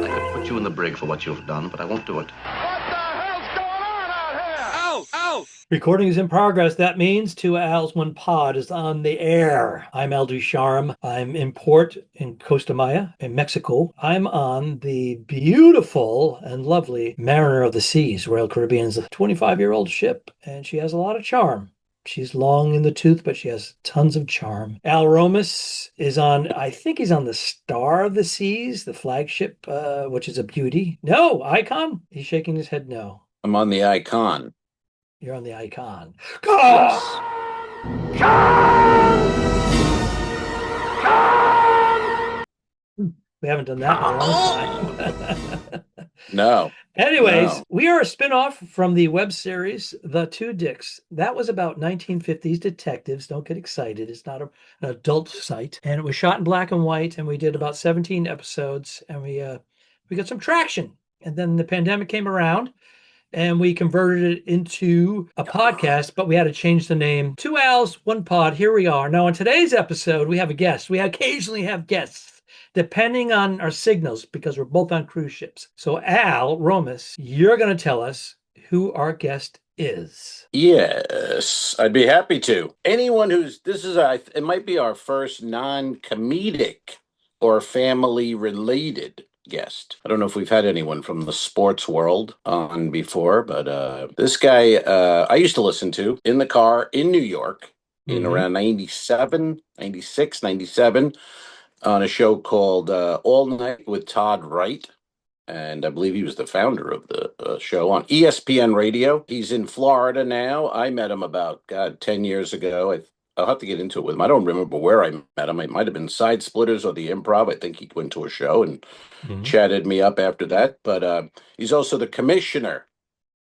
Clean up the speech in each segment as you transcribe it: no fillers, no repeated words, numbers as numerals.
I could put you in the brig for what you've done, but I won't do it. Recording is in progress. That means Two Al's One Pod is on the air. I'm Al Ducharme. I'm in port in Costa Maya in Mexico. I'm on the beautiful and lovely Mariner of the Seas, Royal Caribbean's 25-year-old ship, and she has a lot of charm. She's long in the tooth, but she has tons of charm. Al Romas is on, I think he's on the Star of the Seas, the flagship, which is a beauty. No, Icon? He's shaking his head no. I'm on the Icon. You're on the Icon. Yes. We haven't done that in a long time. No. Anyways, No. we are a spin-off from the web series The Two Dicks. That was about 1950s detectives. Don't get excited. It's not an adult site. And it was shot in black and white, and we did about 17 episodes, and we got some traction. And then the pandemic came around, and we converted it into a podcast, but we had to change the name. Two Al's, One Pod. Here we are. Now, in today's episode, we have a guest. We occasionally have guests, depending on our signals, because we're both on cruise ships. So, Al Romas, you're going to tell us who our guest is. Yes, I'd be happy to. Anyone it might be our first non-comedic or family-related guest. I don't know if we've had anyone from the sports world on before, but this guy I used to listen to in the car in New York in around 97, 96, 97 on a show called All Night with Todd Wright. And I believe he was the founder of the show on ESPN radio. He's in Florida now. I met him about, 10 years ago. I'll have to get into it with him. I don't remember where I met him. It might have been Side Splitters or the Improv. I think he went to a show and chatted me up after that. But he's also the commissioner.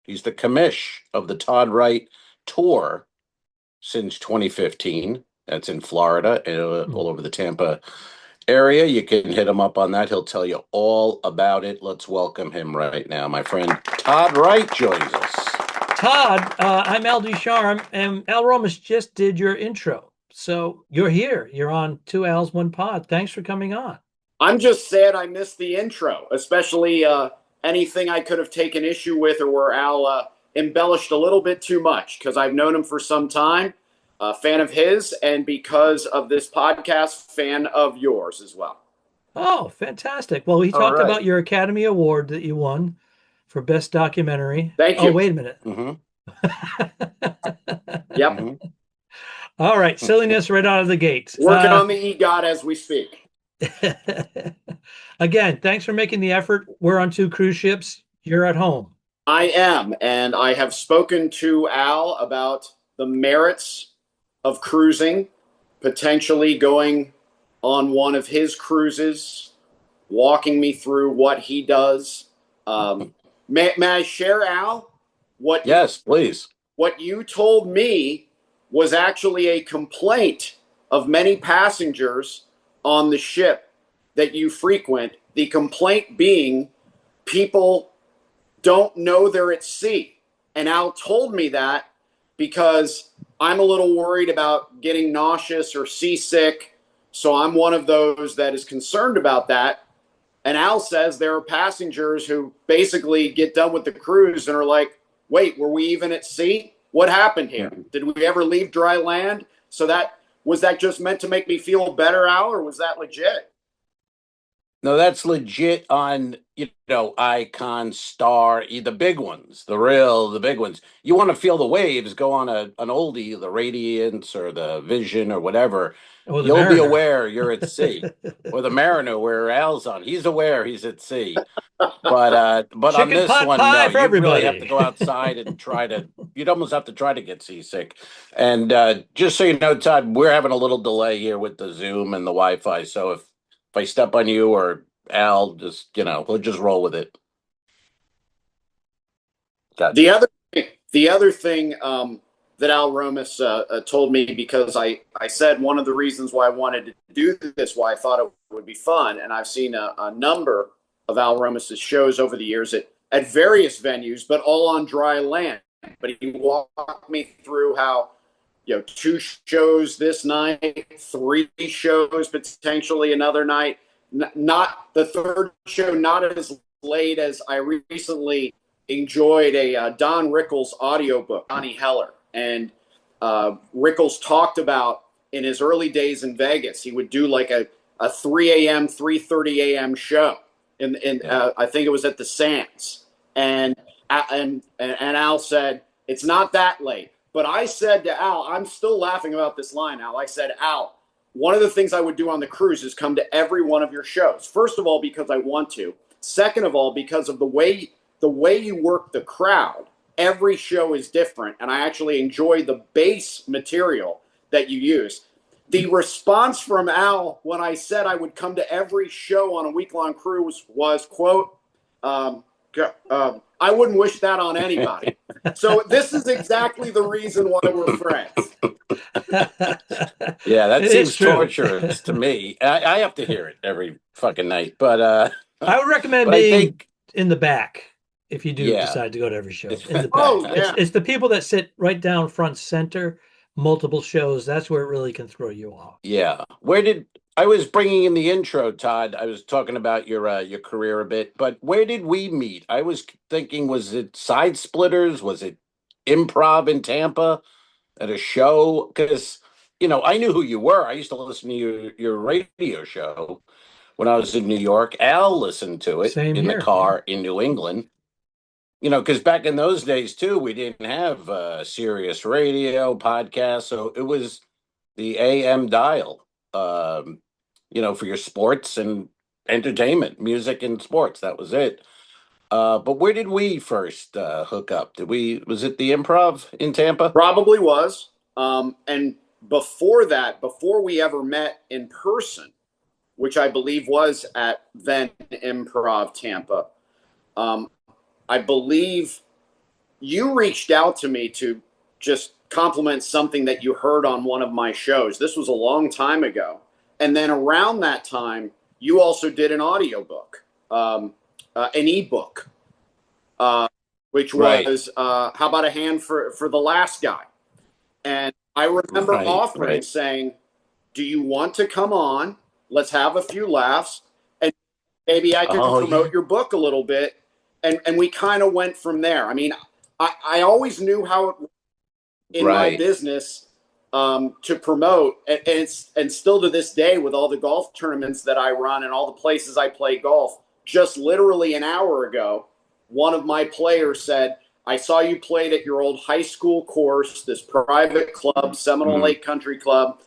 He's the commish of the Todd Wright tour since 2015. That's in Florida, all over the Tampa area. You can hit him up on that. He'll tell you all about it. Let's welcome him right now. My friend Todd Wright joins us. Todd, I'm Al Ducharme, and Al Romas just did your intro. So you're here. You're on Two Al's, One Pod. Thanks for coming on. I'm just sad I missed the intro, especially anything I could have taken issue with or where Al embellished a little bit too much, because I've known him for some time, a fan of his, and because of this podcast, fan of yours as well. Oh, fantastic. Well, he talked about your Academy Award that you won for Best Documentary. Thank you. Oh, wait a minute. Yep. Mm-hmm. All right. Silliness right out of the gate. Working on the EGOT as we speak. Again, thanks for making the effort. We're on two cruise ships. You're at home. I am. And I have spoken to Al about the merits of cruising, potentially going on one of his cruises, walking me through what he does. May I share, Al? Yes, please. What you told me was actually a complaint of many passengers on the ship that you frequent. The complaint being people don't know they're at sea. And Al told me that because I'm a little worried about getting nauseous or seasick. So I'm one of those that is concerned about that. And Al says there are passengers who basically get done with the cruise and are like, wait, were we even at sea? What happened here? Did we ever leave dry land? So was that just meant to make me feel better, Al, or was that legit? No, that's legit on, Icon, Star, the big ones, the big ones. You want to feel the waves, go on an oldie, the Radiance or the Vision or whatever. You'll Mariner. be aware you're at sea. Or the Mariner where Al's on. He's aware he's at sea. But on this one, no, you really have to go outside and you'd almost have to try to get seasick. And just so you know, Todd, we're having a little delay here with the Zoom and the Wi-Fi. So if I step on you or Al, just, we'll just roll with it. Gotcha. The other thing that Al Romas told me, because I said one of the reasons why I wanted to do this, why I thought it would be fun, and I've seen a number of Al Romas' shows over the years at various venues, but all on dry land. But he walked me through how 2 shows this night, 3 shows potentially another night. Not the third show, not as late as I recently enjoyed a Don Rickles audiobook, Johnny Heller. And Rickles talked about in his early days in Vegas, he would do like a 3 a.m., 3:30 a.m. show. I think it was at the Sands. And Al said, it's not that late. But I said to Al, I'm still laughing about this line, Al. I said, Al, one of the things I would do on the cruise is come to every one of your shows. First of all, because I want to. Second of all, because of the way you work the crowd. Every show is different, and I actually enjoy the base material that you use. The response from Al when I said I would come to every show on a week-long cruise was, quote, I wouldn't wish that on anybody. So this is exactly the reason why we're friends. Yeah, that It seems is true. torturous to me. I have to hear it every fucking night, but I would recommend but I being think in the back if you do Yeah. decide to go to every show. In the back. Oh, yeah. It's the people that sit right down front center, multiple shows. That's where it really can throw you off. yeah. Where did I was bringing in the intro, Todd? I was talking about your career a bit, but where did we meet? I was thinking, was it Side Splitters? Was it improv in Tampa at a show? Because I knew who you were. I used to listen to your radio show when I was in New York. Al listened to it Same in the here. car in New England. Because back in those days too, we didn't have Sirius radio podcasts, so it was the AM dial. For your sports and entertainment, music and sports. That was it. But where did we first hook up? Was it the Improv in Tampa? Probably was. And before that, before we ever met in person, which I believe was at then Improv Tampa, I believe you reached out to me to just compliment something that you heard on one of my shows. This was a long time ago. And then around that time, you also did an audiobook, an ebook, which was How About a Hand for the Last Guy. And I remember offering saying, do you want to come on? Let's have a few laughs. And maybe I can promote your book a little bit. And we kind of went from there. I mean, I always knew how it in my business to promote, and still to this day with all the golf tournaments that I run and all the places I play golf. Just literally an hour ago, one of my players said, I saw you played at your old high school course, this private club, Seminole Lake Country Club.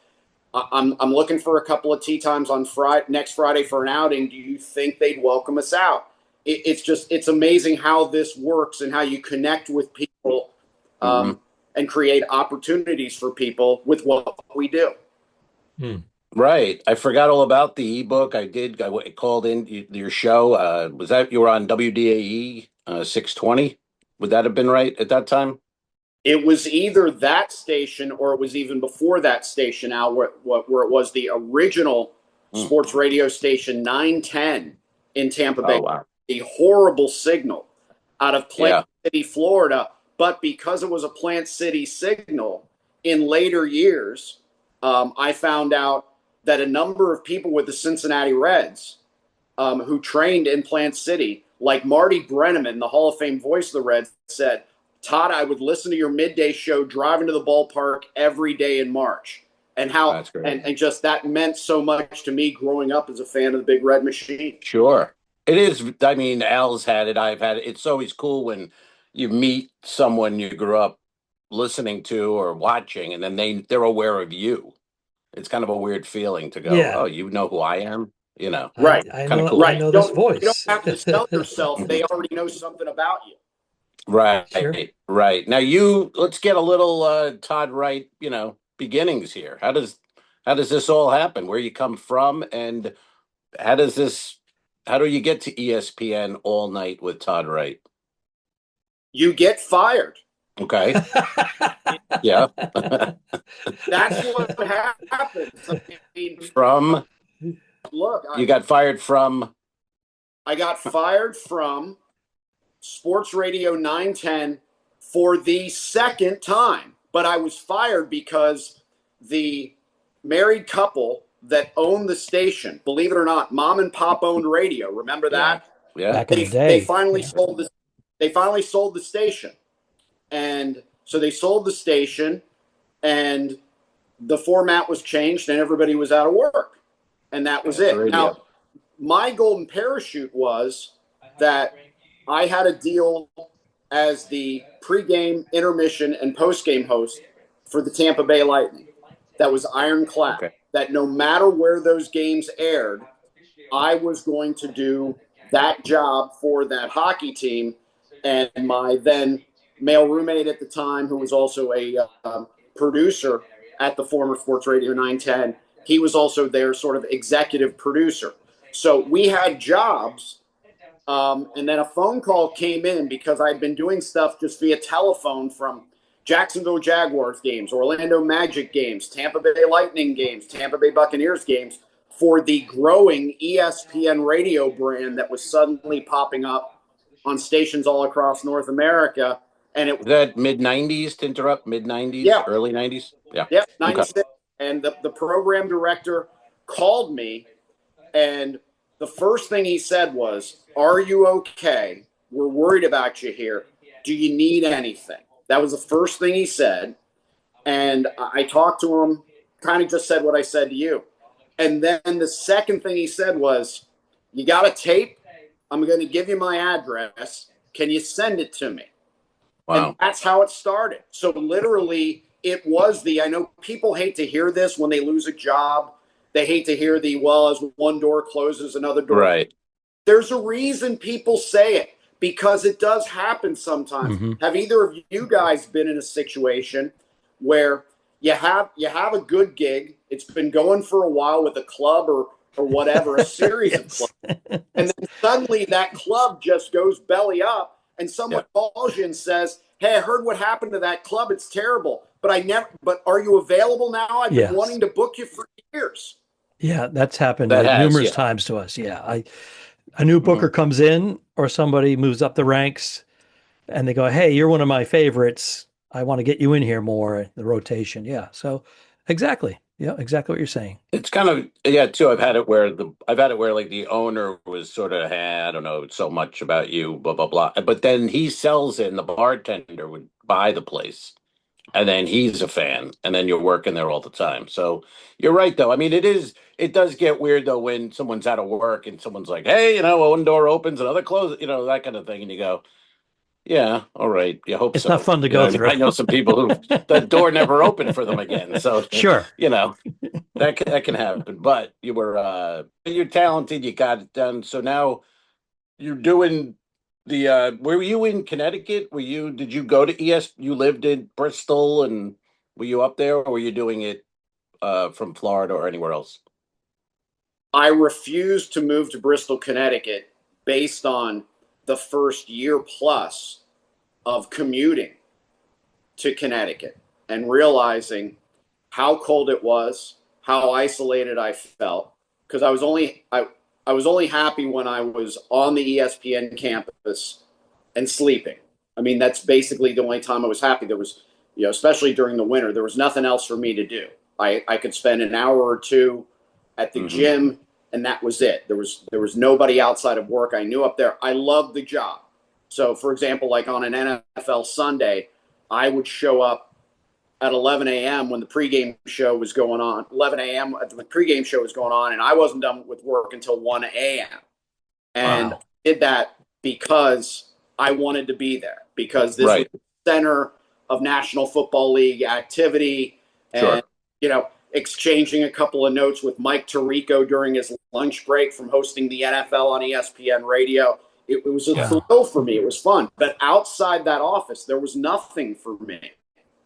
I'm looking for a couple of tee times on next Friday for an outing. Do you think they'd welcome us out? It's amazing how this works and how you connect with people and create opportunities for people with what we do. Right. I forgot all about the ebook. I called in your show. Was that you were on WDAE 620? Would that have been right at that time? It was either that station or it was even before that station, Al, where it was the original sports radio station 910 in Tampa Bay. Oh, wow. A horrible signal out of Plant City, Florida. But because it was a Plant City signal, in later years, I found out that a number of people with the Cincinnati Reds who trained in Plant City, like Marty Brenneman, the Hall of Fame voice of the Reds, said, Todd, I would listen to your midday show driving to the ballpark every day in March. And how and just that meant so much to me growing up as a fan of the Big Red Machine. Sure. It is. I mean, Al's had it. I've had it. It's always cool when you meet someone you grew up listening to or watching, and then they're aware of you. It's kind of a weird feeling to go, oh, you know who I am? Right. I kind know, of cool. I know this voice. You don't have to sell yourself. They already know something about you. Right. Sure. Right. Now let's get a little Todd Wright, beginnings here. How does this all happen? Where you come from, and how do you get to ESPN all night with Todd Wright? You get fired. Okay. Yeah. That's what happens. I mean, you got fired from? I got fired from Sports Radio 910 for the second time. but I was fired because the married couple that owned the station, believe it or not, mom and pop owned radio. Remember that? Yeah. Back in the day. They finally sold the station. And so they sold the station, and the format was changed, and everybody was out of work. And that was it. Radio. Now, my golden parachute was that I had a deal as the pregame, intermission, and postgame host for the Tampa Bay Lightning. That was ironclad. Okay. That no matter where those games aired, I was going to do that job for that hockey team. And my then male roommate at the time, who was also a producer at the former Sports Radio 910, he was also their sort of executive producer. So we had jobs, and then a phone call came in because I'd been doing stuff just via telephone from Jacksonville Jaguars games, Orlando Magic games, Tampa Bay Lightning games, Tampa Bay Buccaneers games for the growing ESPN radio brand that was suddenly popping up on stations all across North America. And it was that mid-90s, to interrupt, mid-90s, Yeah. early 90s? Yeah. Yeah, 96. Okay. And the program director called me, and the first thing he said was, "Are you okay? We're worried about you here. Do you need anything?" That was the first thing he said. And I talked to him, kind of just said what I said to you. And then the second thing he said was, "You got a tape? I'm going to give you my address. Can you send it to me?" Wow. And that's how it started. So literally, it was I know people hate to hear this when they lose a job. They hate to hear as one door closes, another door. Right. There's a reason people say it, because it does happen sometimes. Mm-hmm. Have either of you guys been in a situation where you have a good gig, it's been going for a while with a club or whatever, a series of clubs, and then suddenly that club just goes belly up, and someone calls you and says, "Hey, I heard what happened to that club. It's terrible. But are you available now? I've been wanting to book you for years." Yeah, that's happened numerous times to us. Yeah. A new booker comes in, or somebody moves up the ranks, and they go, "Hey, you're one of my favorites. I want to get you in here more." The rotation. Yeah. So exactly. Yeah, exactly what you're saying. It's kind of, too. I've had it where like the owner was sort of, "Hey, I don't know so much about you, blah, blah, blah." But then he sells it, and the bartender would buy the place. And then he's a fan, and then you're working there all the time. So you're right, though. I mean, it does get weird, though, when someone's out of work and someone's like, "Hey, one door opens, another closes," that kind of thing. And you go, "Yeah, all right. You hope it's so." not fun to go through. I know some people who the door never opened for them again. So sure, that can happen. But you're talented. You got it done. So now you're doing were you in Connecticut? Did you go to you lived in Bristol, and were you up there, or were you doing it from Florida or anywhere else? I refused to move to Bristol, Connecticut based on the first year plus of commuting to Connecticut and realizing how cold it was, how isolated I felt, because I was only happy when I was on the ESPN campus and sleeping. I mean, that's basically the only time I was happy. There was, especially during the winter, there was nothing else for me to do. I could spend an hour or two at the gym, and that was it. There was nobody outside of work I knew up there. I loved the job. So, for example, like on an NFL Sunday, I would show up at 11 a.m. when the pregame show was going on. 11 a.m. the pregame show was going on, and I wasn't done with work until 1 a.m. And I did that because I wanted to be there, because this was the center of National Football League activity, and exchanging a couple of notes with Mike Tirico during his lunch break from hosting the NFL on ESPN radio. It was a thrill for me. It was fun. But outside that office, there was nothing for me.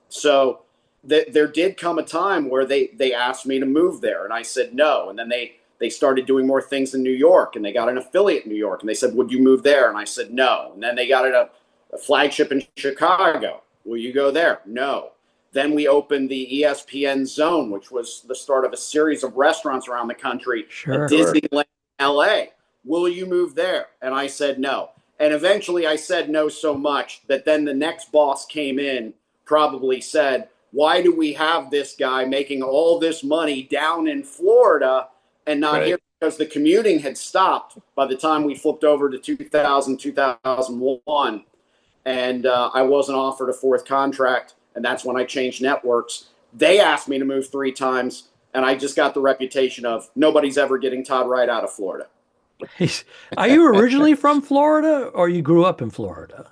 So there did come a time where they asked me to move there, and I said no. And then they started doing more things in New York, and they got an affiliate in New York, and they said, "Would you move there?" And I said no. And then they got a flagship in Chicago. "Will you go there?" No. Then we opened the ESPN Zone, which was the start of a series of restaurants around the country. Sure. Disneyland, LA. "Will you move there?" And I said no. And eventually I said no so much that then the next boss came in, probably said, why do we have this guy making all this money down in Florida and not here? Because the commuting had stopped by the time we flipped over to 2000, 2001. And I wasn't offered a fourth contract. And that's when I changed networks. They asked me to move 3 times. And I just got the reputation of nobody's ever getting Todd Wright out of Florida. Are you originally from Florida or you grew up in Florida?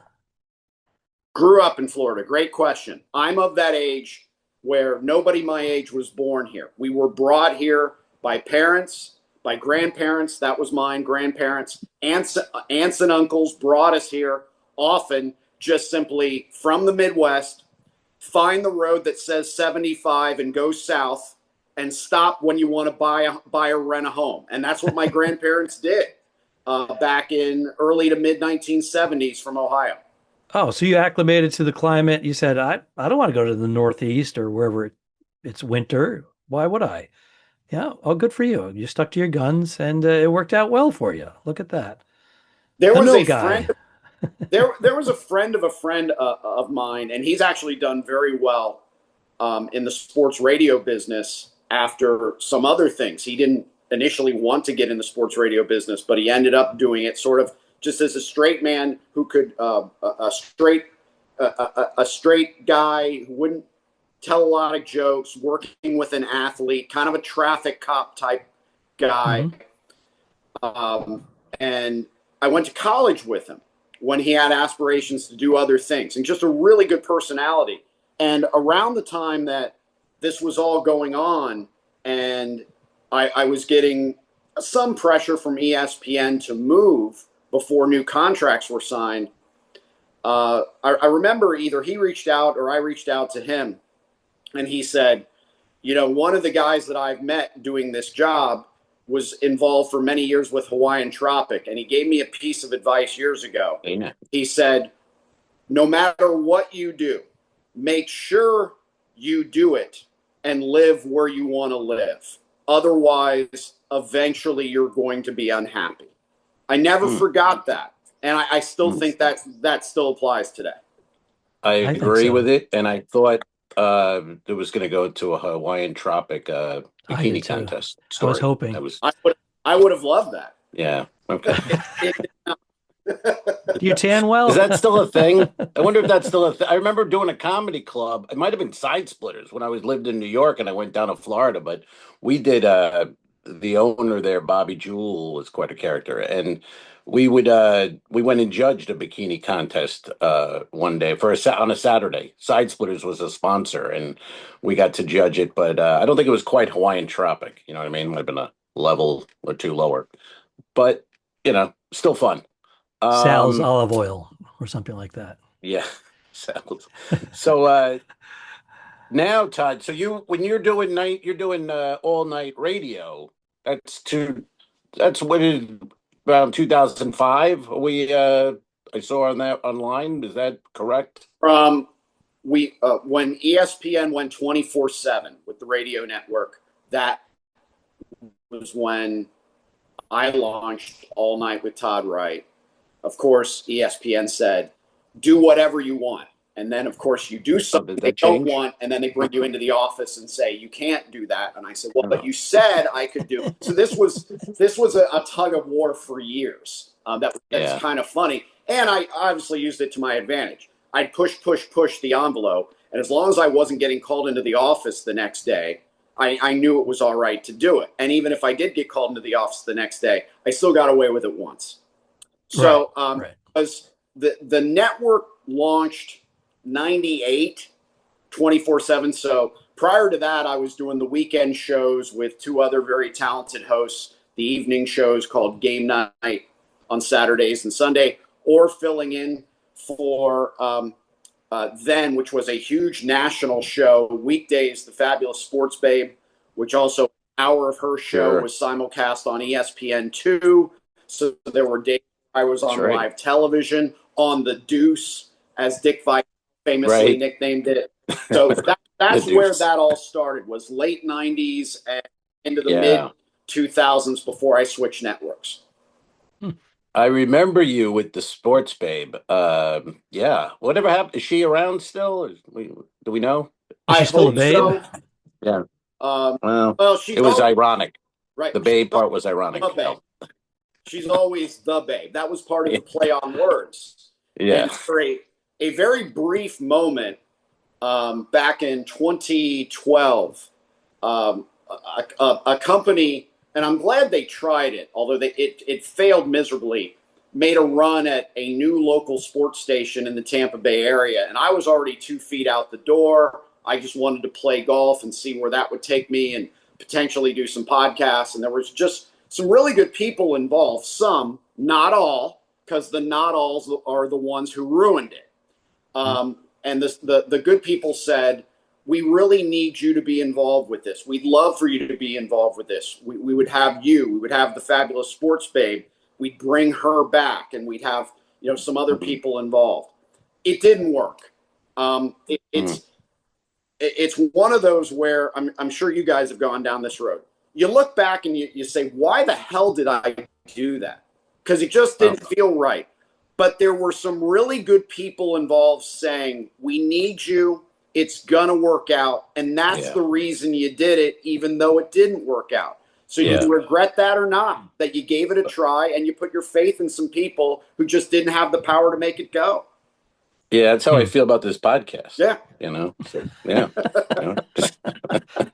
Grew up in Florida. Great question. I'm of that age where nobody my age was born here. We were brought here by parents, by grandparents. That was mine, grandparents. Aunts and uncles brought us here often just simply from the Midwest, find the road that says 75 and go south and stop when you want to buy or rent a home. And that's what my grandparents did back in early to mid 1970s from Ohio. Oh, so you acclimated to the climate. You said, I don't want to go to the Northeast or wherever it's winter. Why would I? Yeah. Oh, good for you. You stuck to your guns and it worked out well for you. Look at that. There The was mill a guy. friend. There was a friend of mine, and he's actually done very well in the sports radio business after some other things. He didn't initially want to get in the sports radio business, but he ended up doing it sort of just as a straight man who could a straight guy who wouldn't tell a lot of jokes, working with an athlete, kind of a traffic cop type guy. And I went to college with him when he had aspirations to do other things, and just a really good personality. And around the time that this was all going on, and I was getting some pressure from ESPN to move before new contracts were signed, I remember either he reached out or I reached out to him, and he said, you know, one of the guys that I've met doing this job was involved for many years with Hawaiian Tropic, and he gave me a piece of advice years ago. Amen. He said, no matter what you do, make sure you do it and live where you want to live. Otherwise, eventually you're going to be unhappy. I never forgot that. And I still think that still applies today. I think agree so. with it. And I thought it was going to go to a Hawaiian Tropic bikini too. contest I was story. hoping. I would have loved that. Yeah. Okay. Do you tan well? Is that still a thing? I wonder if that's still a thing. I remember doing a comedy club. It might have been Side Splitters when I lived in New York and I went down to Florida, but we did the owner there, Bobby Jewell, was quite a character. And we went and judged a bikini contest one day on a Saturday. Side Splitters was a sponsor and we got to judge it, but I don't think it was quite Hawaiian Tropic. You know what I mean? Might have been a level or two lower, but you know, still fun. Sal's olive oil or something like that. Yeah. So now, Todd, so when you're doing all night radio. That's what is around 2005. I saw on that online. Is that correct? When ESPN went 24/7 with the radio network, that was when I launched All Night with Todd Wright. Of course, ESPN said, do whatever you want. And then, of course, you do something they don't want, and then they bring you into the office and say, you can't do that. And I said, well, but you said I could do it. So this was a tug of war for years. That's kind of funny. And I obviously used it to my advantage. I'd push the envelope. And as long as I wasn't getting called into the office the next day, I knew it was all right to do it. And even if I did get called into the office the next day, I still got away with it once. So as the network launched 98, 24/7. So prior to that, I was doing the weekend shows with 2 other very talented hosts, the evening shows called Game Night on Saturdays and Sunday, or filling in for then, which was a huge national show, weekdays, the Fabulous Sports Babe, which also an hour of her show was simulcast on ESPN2. So there were days I was on live television, on the Deuce, as Dick Vitale famously nicknamed it. So that's where that all started, was late 90s and into the mid 2000s before I switched networks. I remember you with the Sports Babe. Whatever happened? Is she around still? Do we know? Is she still a babe? So. Yeah. Well, She's it was ironic. Right. The babe part was ironic. The babe. She's always the babe. That was part of the play on words. Yeah. And for a very brief moment, back in 2012, a company, and I'm glad they tried it, although it failed miserably, made a run at a new local sports station in the Tampa Bay area. And I was already 2 feet out the door. I just wanted to play golf and see where that would take me and potentially do some podcasts. And there was just some really good people involved. Some, not all, because the not alls are the ones who ruined it. And the good people said, we really need you to be involved with this. We'd love for you to be involved with this. We would have you. We would have the fabulous sports babe. We'd bring her back, and we'd have some other people involved. It didn't work. It's one of those where I'm sure you guys have gone down this road. You look back and you say, why the hell did I do that? Because it just didn't feel right. But there were some really good people involved saying, we need you. It's going to work out. And that's the reason you did it, even though it didn't work out. So you regret that or not, that you gave it a try and you put your faith in some people who just didn't have the power to make it go. Yeah, that's how I feel about this podcast. Yeah.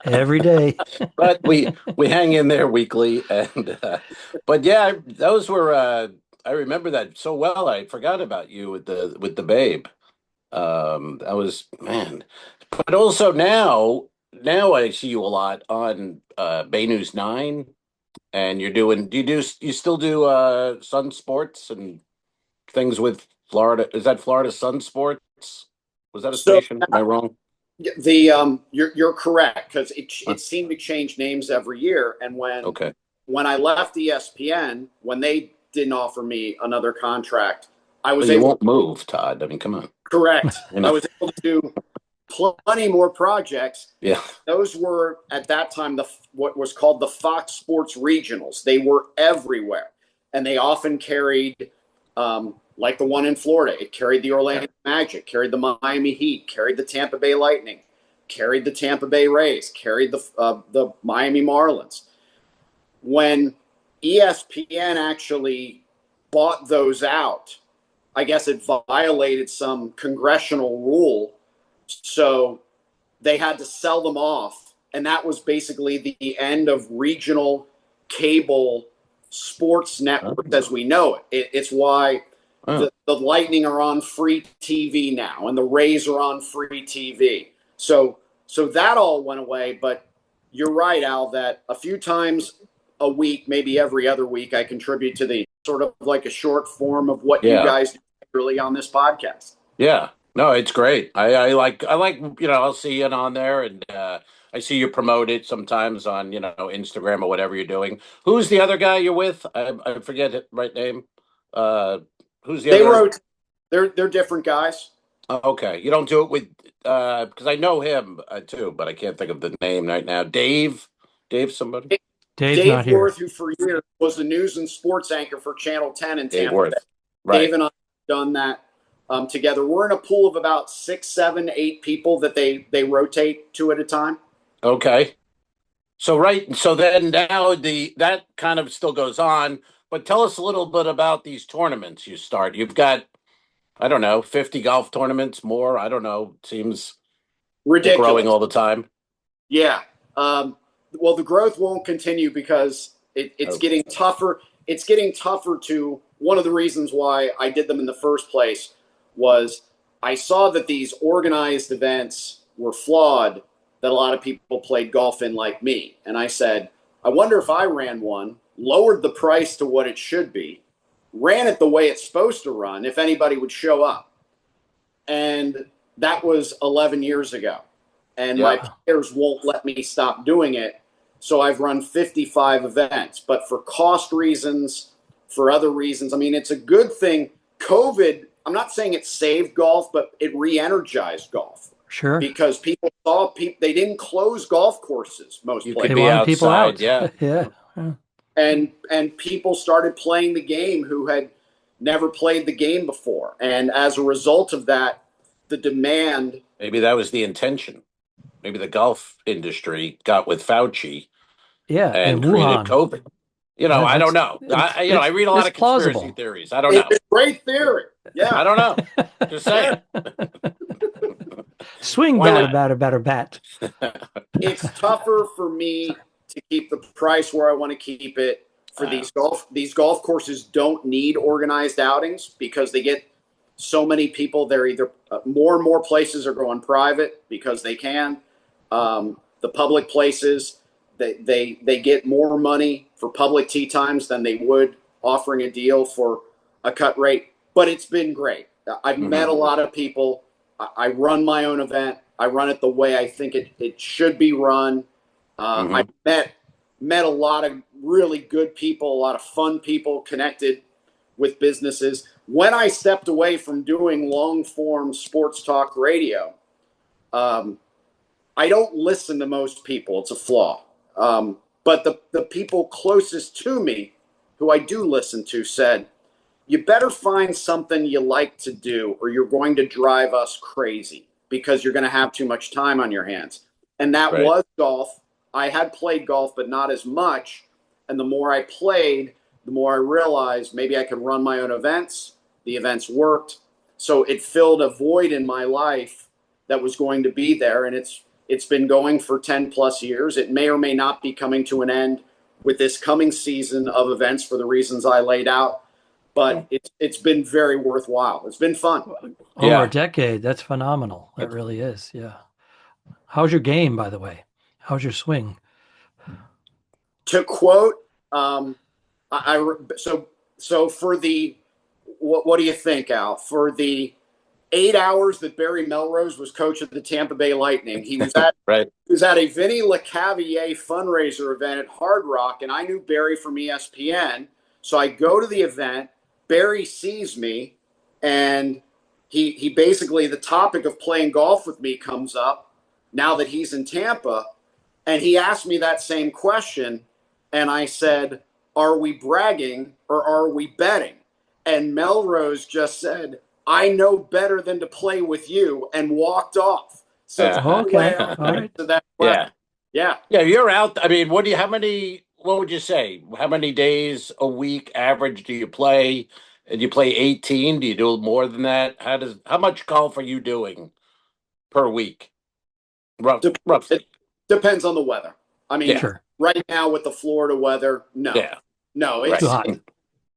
Every day. But we hang in there weekly. And but yeah, those were I remember that so well. I forgot about you with the babe. That was, man. But also now I see you a lot on Bay News 9, and you still do Sun Sports and things with Florida? Is that Florida Sun Sports? Was that a station? Am I wrong? You're correct, because it seemed to change names every year. And when I left ESPN, when they didn't offer me another contract, I was able. You won't move, Todd. I mean, come on. Correct. I was able to do plenty more projects. Yeah. Those were at that time what was called the Fox Sports Regionals. They were everywhere, and they often carried, like the one in Florida. It carried the Orlando Magic, carried the Miami Heat, carried the Tampa Bay Lightning, carried the Tampa Bay Rays, carried the Miami Marlins. When ESPN actually bought those out, I guess it violated some congressional rule, so they had to sell them off, and that was basically the end of regional cable sports networks as we know it. It's why the Lightning are on free TV now, and the Rays are on free TV. So that all went away, but you're right, Al, that a few times a week, maybe every other week, I contribute to the sort of like a short form of what you guys do really on this podcast. Yeah, no, it's great. I like I'll see it on there, and I see you promote it sometimes on Instagram or whatever you're doing. Who's the other guy you're with? I forget the right name. Who's the other? They're different guys. Okay, you don't do it with because I know him too, but I can't think of the name right now. Dave somebody. Dave Worth, who for years was the news and sports anchor for Channel 10 in Tampa Bay. Right. Dave and I have done that together. We're in a pool of about 6, 7, 8 people that they rotate 2 at a time. Okay. So then now that kind of still goes on, but tell us a little bit about these tournaments you start. You've got, I don't know, 50 golf tournaments, more. I don't know. Seems ridiculous. Growing all the time. Yeah. Well, the growth won't continue because it's getting tougher. It's getting tougher to, one of the reasons why I did them in the first place was I saw that these organized events were flawed, that a lot of people played golf in like me. And I said, I wonder if I ran one, lowered the price to what it should be, ran it the way it's supposed to run, if anybody would show up. And that was 11 years ago. And my players won't let me stop doing it. So I've run 55 events. But for cost reasons, for other reasons, I mean, it's a good thing. COVID, I'm not saying it saved golf, but it re-energized golf. Sure. Because people saw they didn't close golf courses, most places. They wanted people out. Yeah. Yeah. And people started playing the game who had never played the game before. And as a result of that, the demand. Maybe that was the intention. maybe the golf industry got with Fauci Yeah, in and created Wuhan. COVID. I don't know. I read a lot It's of conspiracy plausible. theories. I don't It's know. a great theory. I Yeah. don't know. Just saying. Swing, Why batter, not? batter, batter, bat. It's tougher for me to keep the price where I want to keep it for these golf courses don't need organized outings because they get so many people. They're either more and more places are going private because they can. The public places they get more money for public tee times than they would offering a deal for a cut rate. But it's been great. I've met a lot of people. I run my own event. I run it the way I think it should be run. I met a lot of really good people, a lot of fun people connected with businesses. When I stepped away from doing long form sports talk radio, I don't listen to most people. It's a flaw. But the people closest to me, who I do listen to, said, you better find something you like to do or you're going to drive us crazy because you're going to have too much time on your hands. And that was golf. I had played golf, but not as much. And the more I played, the more I realized maybe I could run my own events. The events worked. So it filled a void in my life that was going to be there. And it's been going for 10 plus years. It may or may not be coming to an end with this coming season of events for the reasons I laid out. But it's been very worthwhile. It's been fun. Over a decade. That's phenomenal. That really is. Yeah. How's your game, by the way? How's your swing? To quote, so for the what do you think, Al? For the 8 hours that Barry Melrose was coach of the Tampa Bay Lightning, he was at he was at a Vinny LeCavalier fundraiser event at Hard Rock, and I knew Barry from ESPN, so I go to the event. Barry sees me, and he basically, the topic of playing golf with me comes up now that he's in Tampa, and he asked me that same question, and I said, are we bragging or are we betting? And Melrose just said, I know better than to play with you, and walked off. So okay. All right. Yeah. You're out. I mean, what would you say? How many days a week average do you play? And you play 18? Do you do more than that? How much golf are you doing per week? Roughly. It depends on the weather. I mean, Sure. Right now with the Florida weather, no. Yeah. No, it's too hot.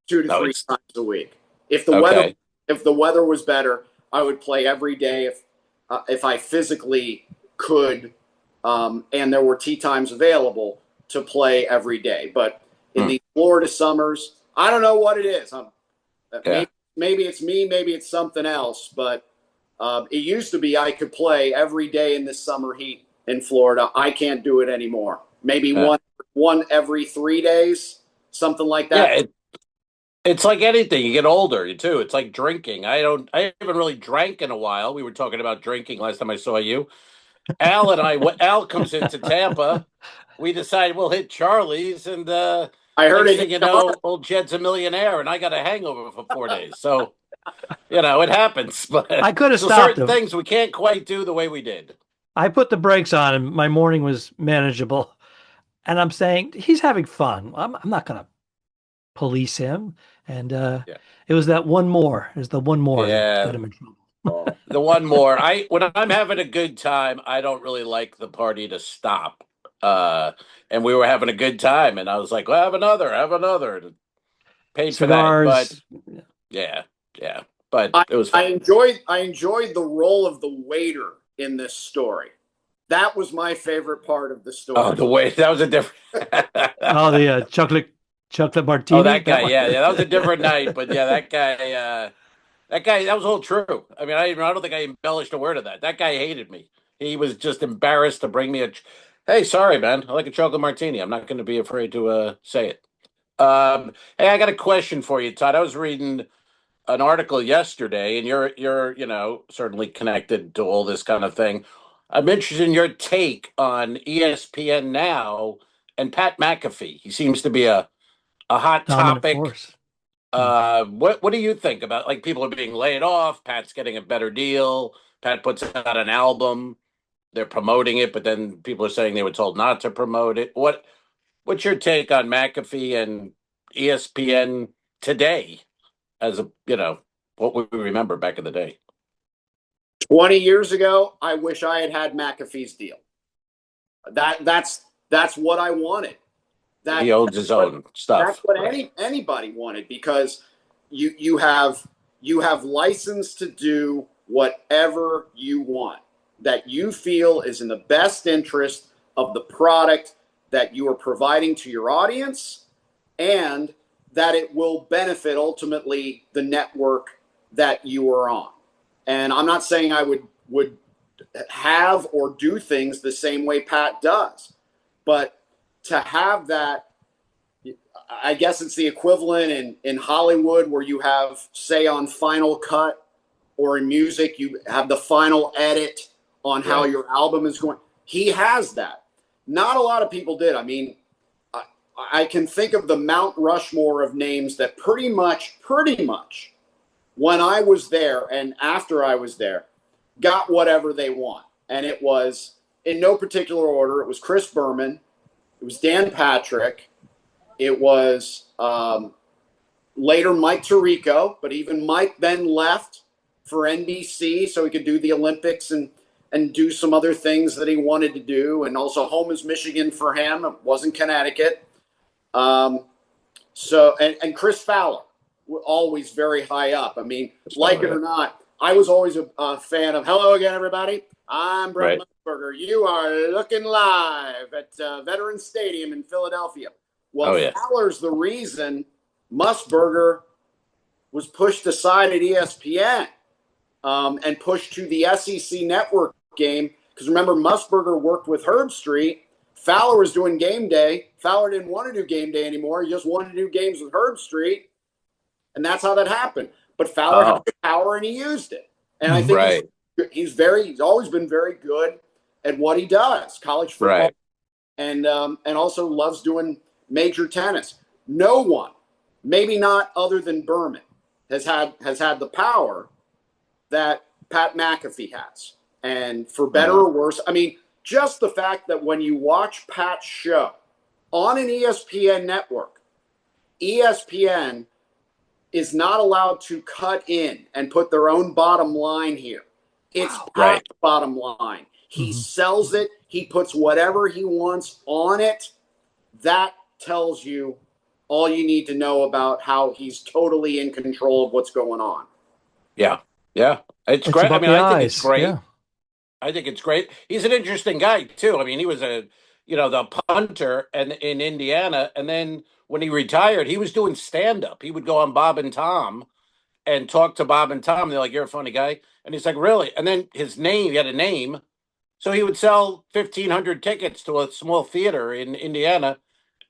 2 to 3 times a week. If the weather was better, I would play every day if I physically could, and there were tee times available to play every day. But in the Florida summers, I don't know what it is. Maybe it's me, maybe it's something else. But it used to be I could play every day in this summer heat in Florida. I can't do it anymore. Maybe one every 3 days, something like that. Yeah, it's like anything. You get older too. It's like drinking. I haven't really drank in a while. We were talking about drinking last time I saw you. Al comes into Tampa. We decide we'll hit Charlie's, and I heard next thing you know, old Jed's a millionaire, and I got a hangover for 4 days. So, it happens. But I could have stopped certain him. things we can't quite do the way we did. I put the brakes on, and my morning was manageable. And I'm saying he's having fun. I'm not going to police him. And it was that one more. It was the one more that got him in trouble. The one more. When I'm having a good time, I don't really like the party to stop. And we were having a good time, and I was like, well, have another. Paid Cigars. For that, but yeah. But it was fun. I enjoyed the role of the waiter in this story. That was my favorite part of the story. Oh, the waiter. That was a different. The chocolate martini. Oh, that guy. Yeah. That was a different night. But yeah, that guy. That was all true. I mean, I don't think I embellished a word of that. That guy hated me. He was just embarrassed to bring me hey, sorry, man. I like a chocolate martini. I'm not going to be afraid to say it. Hey, I got a question for you, Todd. I was reading an article yesterday, and you're certainly connected to all this kind of thing. I'm interested in your take on ESPN now and Pat McAfee. He seems to be a hot topic. Force. What do you think about, like, people are being laid off? Pat's getting a better deal. Pat puts out an album. they're promoting it, but then people are saying they were told not to promote it. What's your take on McAfee and ESPN today as what we remember back in the day? 20 years ago, I wish I had McAfee's deal. That's what I wanted. He owns his own stuff. That's what anybody wanted, because you have license to do whatever you want that you feel is in the best interest of the product that you are providing to your audience, and that it will benefit ultimately the network that you are on. And I'm not saying I would have or do things the same way Pat does, but to have that, I guess it's the equivalent in Hollywood where you have, say, on Final Cut, or in music, you have the final edit on how your album is going. He has that. Not a lot of people did. I mean, I can think of the Mount Rushmore of names that pretty much, when I was there and after I was there, got whatever they want. And it was, in no particular order, it was Chris Berman, it was Dan Patrick, it was later Mike Tirico, but even Mike then left for NBC so he could do the Olympics and do some other things that he wanted to do. And also home is Michigan for him. It wasn't Connecticut. And Chris Fowler, always very high up. I mean, like it or not, I was always a fan of, hello again, everybody. I'm Brett Musburger. You are looking live at Veterans Stadium in Philadelphia. Well, Fowler's the reason Musburger was pushed aside at ESPN and pushed to the SEC network game. Because remember, Musburger worked with Herb Street. Fowler was doing game day. Fowler didn't want to do game day anymore. He just wanted to do games with Herb Street. And that's how that happened. But Fowler had the power and he used it. And I think he's always been very good at what he does, college football, and also loves doing major tennis. No one, maybe not other than Berman, has had the power that Pat McAfee has. And for better or worse, I mean, just the fact that when you watch Pat's show on an ESPN network, ESPN is not allowed to cut in and put their own bottom line here. It's Pat's bottom line. He sells it. He puts whatever he wants on it. That tells you all you need to know about how he's totally in control of what's going on. Yeah. Yeah. It's great. I mean, I think it's great. Yeah. I think it's great. He's an interesting guy too. I mean, he was the punter in Indiana. And then when he retired, he was doing stand-up. He would go on Bob and Tom and talk to Bob and Tom. They're like, you're a funny guy. And he's like, really? And then he had a name. So he would sell 1,500 tickets to a small theater in Indiana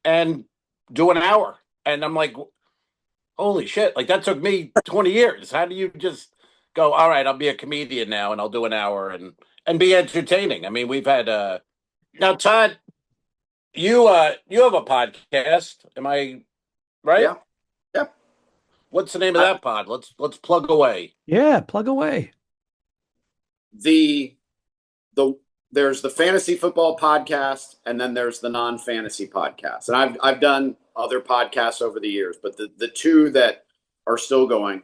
and do an hour. And I'm like, holy shit. Like, that took me 20 years. How do you just go, all right, I'll be a comedian now and I'll do an hour and be entertaining? I mean, we've had now, Todd, you have a podcast. Am I right? Yeah. Yep. What's the name of that pod? Let's plug away. Yeah, plug away. There's the fantasy football podcast, and then there's the non-fantasy podcast. And I've done other podcasts over the years, but the two that are still going,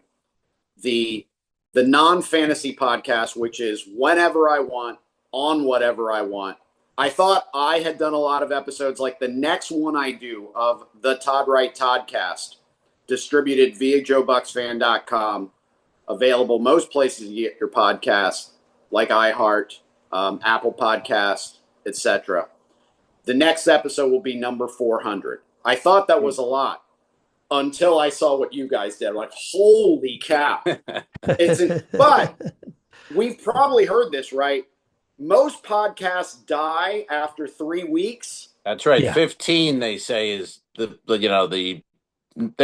the non-fantasy podcast, which is whenever I want, on whatever I want. I thought I had done a lot of episodes, like the next one I do of the Todd Wright Toddcast, distributed via JoeBucksFan.com, available most places you get your podcast, like iHeart, Apple Podcasts, etc. The next episode will be number 400. I thought that was a lot until I saw what you guys did. I'm like, holy cow. But we've probably heard this, right? Most podcasts die after 3 weeks. That's right. Yeah. 15, they say, is they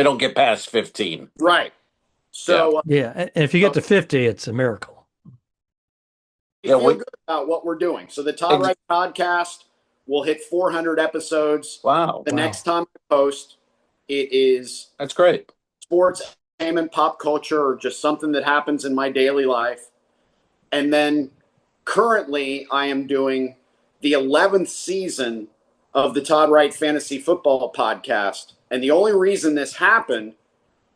don't get past 15. Right. So and if you get to 50, it's a miracle. We feel good about what we're doing. So the Todd Wright Podcast will hit 400 episodes. Wow. The next time I post, that's great. Sports, entertainment, pop culture, or just something that happens in my daily life. And then currently I am doing the 11th season of the Todd Wright Fantasy Football Podcast. And the only reason this happened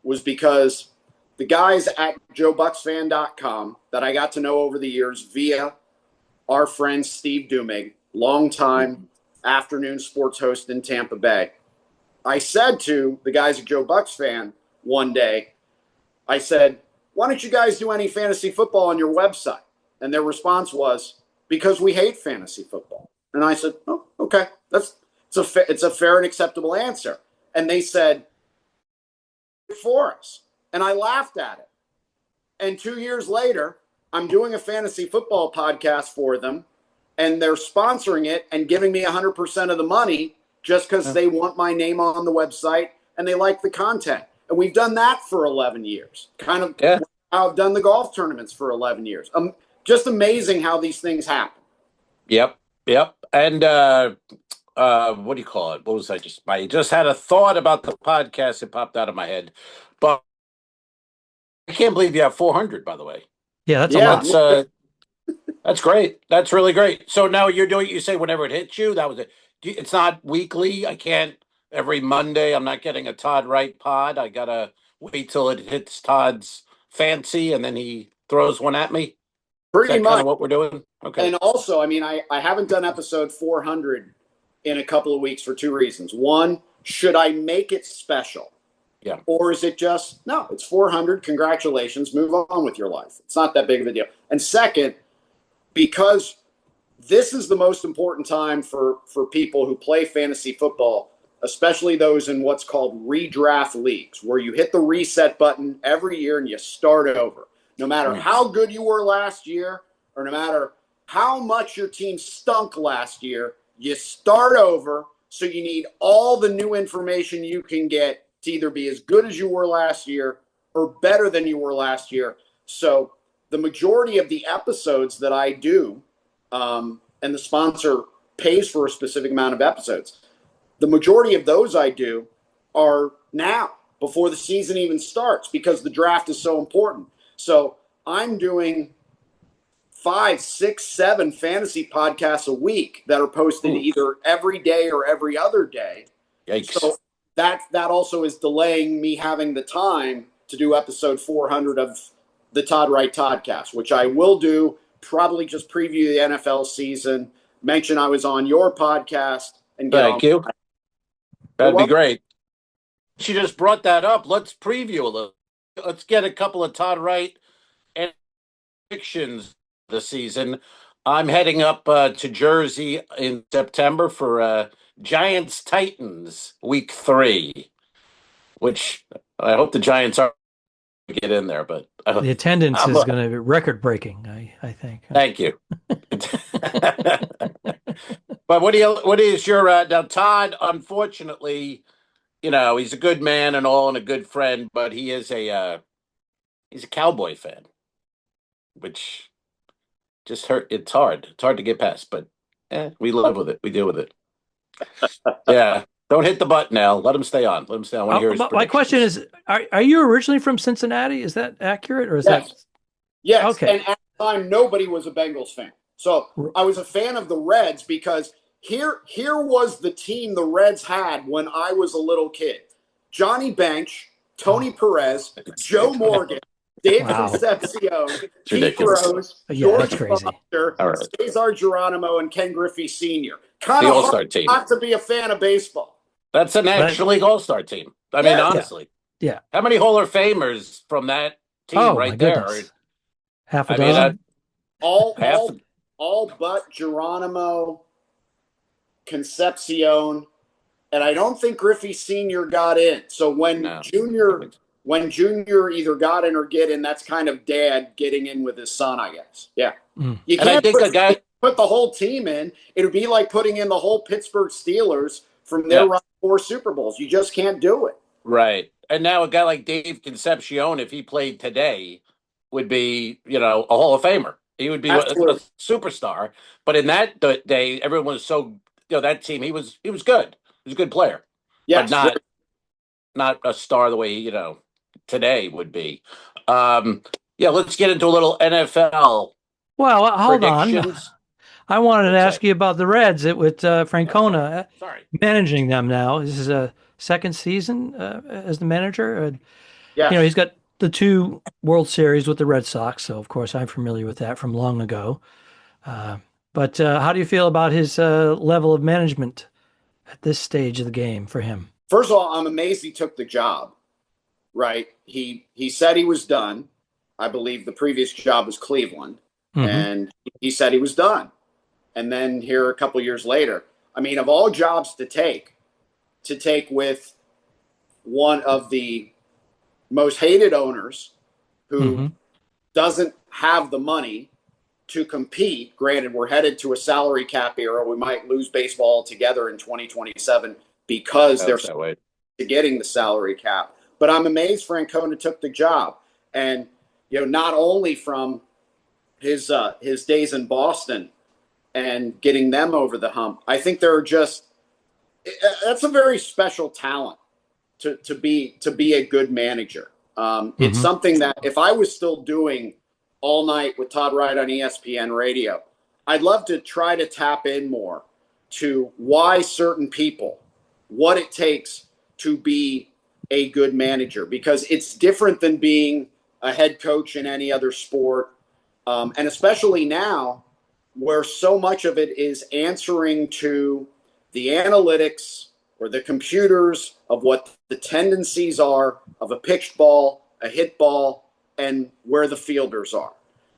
was because the guys at joebucksfan.com that I got to know over the years via our friend Steve Dumig, longtime afternoon sports host in Tampa Bay. I said to the guys at Joe Bucks Fan one day, I said, why don't you guys do any fantasy football on your website? And their response was, because we hate fantasy football. And I said, oh, okay, it's a fair and acceptable answer. And they said, for us. And I laughed at it. And 2 years later, I'm doing a fantasy football podcast for them, and they're sponsoring it and giving me 100% of the money just because they want my name on the website and they like the content. And we've done that for 11 years. Kind of how I've done the golf tournaments for 11 years. Just amazing how these things happen. Yep. And what do you call it? What was I just had a thought about the podcast. It popped out of my head. But I can't believe you have 400, by the way. Yeah, that's a lot. That's great. That's really great. So now you're doing, you say whenever it hits you, that was it. It's not weekly. I can't every Monday. I'm not getting a Todd Wright pod. I got to wait till it hits Todd's fancy and then he throws one at me. Pretty much. Kind of what we're doing. Okay. And also, I mean, I haven't done episode 400 in a couple of weeks for two reasons. One, should I make it special? Yeah. Or is it just, no, it's 400. Congratulations. Move on with your life. It's not that big of a deal. And second, because this is the most important time for people who play fantasy football, especially those in what's called redraft leagues, where you hit the reset button every year and you start over. No matter how good you were last year, or no matter how much your team stunk last year, you start over. So you need all the new information you can get to either be as good as you were last year or better than you were last year. So the majority of the episodes that I do, and the sponsor pays for a specific amount of episodes, the majority of those I do are now, before the season even starts, because the draft is so important. So I'm doing 5, 6, 7 fantasy podcasts a week that are posted either every day or every other day. Yikes. So that also is delaying me having the time to do episode 400 of the Todd Wright Toddcast, which I will do, probably just preview the NFL season, mention I was on your podcast, and get Thank you. That'd be great. She just brought that up. Let's preview a little. Let's get a couple of Todd Wright predictions this season. I'm heading up to Jersey in September for Giants Titans week 3, which I hope the Giants are get in there, but the attendance is going to be record breaking. I think. Thank you. But what is your now? Todd, unfortunately, he's a good man and all, and a good friend, but he is he's a Cowboy fan, which just hurt. It's hard to get past, but we live with it. We deal with it. Yeah. Don't hit the button, Al. Let him stay on. I want to hear his predictions. My question is, are you originally from Cincinnati? Is that accurate, or is that? Yes. Okay. And at the time, nobody was a Bengals fan. So I was a fan of the Reds because here was the team the Reds had when I was a little kid. Johnny Bench, Tony Perez, Joe Morgan, Dave Concepcion, Keith Rose, George Foster, Cesar Geronimo, and Ken Griffey Sr. Kind of hard team. Not to be a fan of baseball. That's a National League All-Star team. I mean, honestly. Yeah. How many Hall of Famers from that team right there? Half a dozen. All but Geronimo, Concepcion, and I don't think Griffey Sr. got in. So when Junior either got in or get in, that's kind of Dad getting in with his son, I guess. Yeah. You can't put the whole team in. It would be like putting in the whole Pittsburgh Steelers from their run 4 Super Bowls. You just can't do it. Right. And now a guy like Dave Concepcion, if he played today, would be, a Hall of Famer. He would be a superstar. But in that day, everyone was so, that team, he was good. He was a good player. Yes. But not a star the way, today would be. Let's get into a little NFL Well, hold on. predictions? I wanted to What's ask that? you about the Reds with Francona Sorry. managing them now. This is a second season as the manager. Yes. He's got the 2 World Series with the Red Sox, so of course I'm familiar with that from long ago. But how do you feel about his level of management at this stage of the game for him? First of all, I'm amazed he took the job. Right? He said he was done. I believe the previous job was Cleveland, and he said he was done. And then here a couple years later, I mean, of all jobs to take with one of the most hated owners who doesn't have the money to compete. Granted, we're headed to a salary cap era. We might lose baseball altogether in 2027 because they're that way. getting the salary cap. But I'm amazed Francona took the job. And, not only from his days in Boston and getting them over the hump, I think that's a very special talent to be a good manager. It's something that if I was still doing All Night with Todd Wright on ESPN radio, I'd love to try to tap in more to why certain people, what it takes to be a good manager, because it's different than being a head coach in any other sport. And especially now where so much of it is answering to the analytics or the computers of what the tendencies are of a pitched ball, a hit ball, and where the fielders are.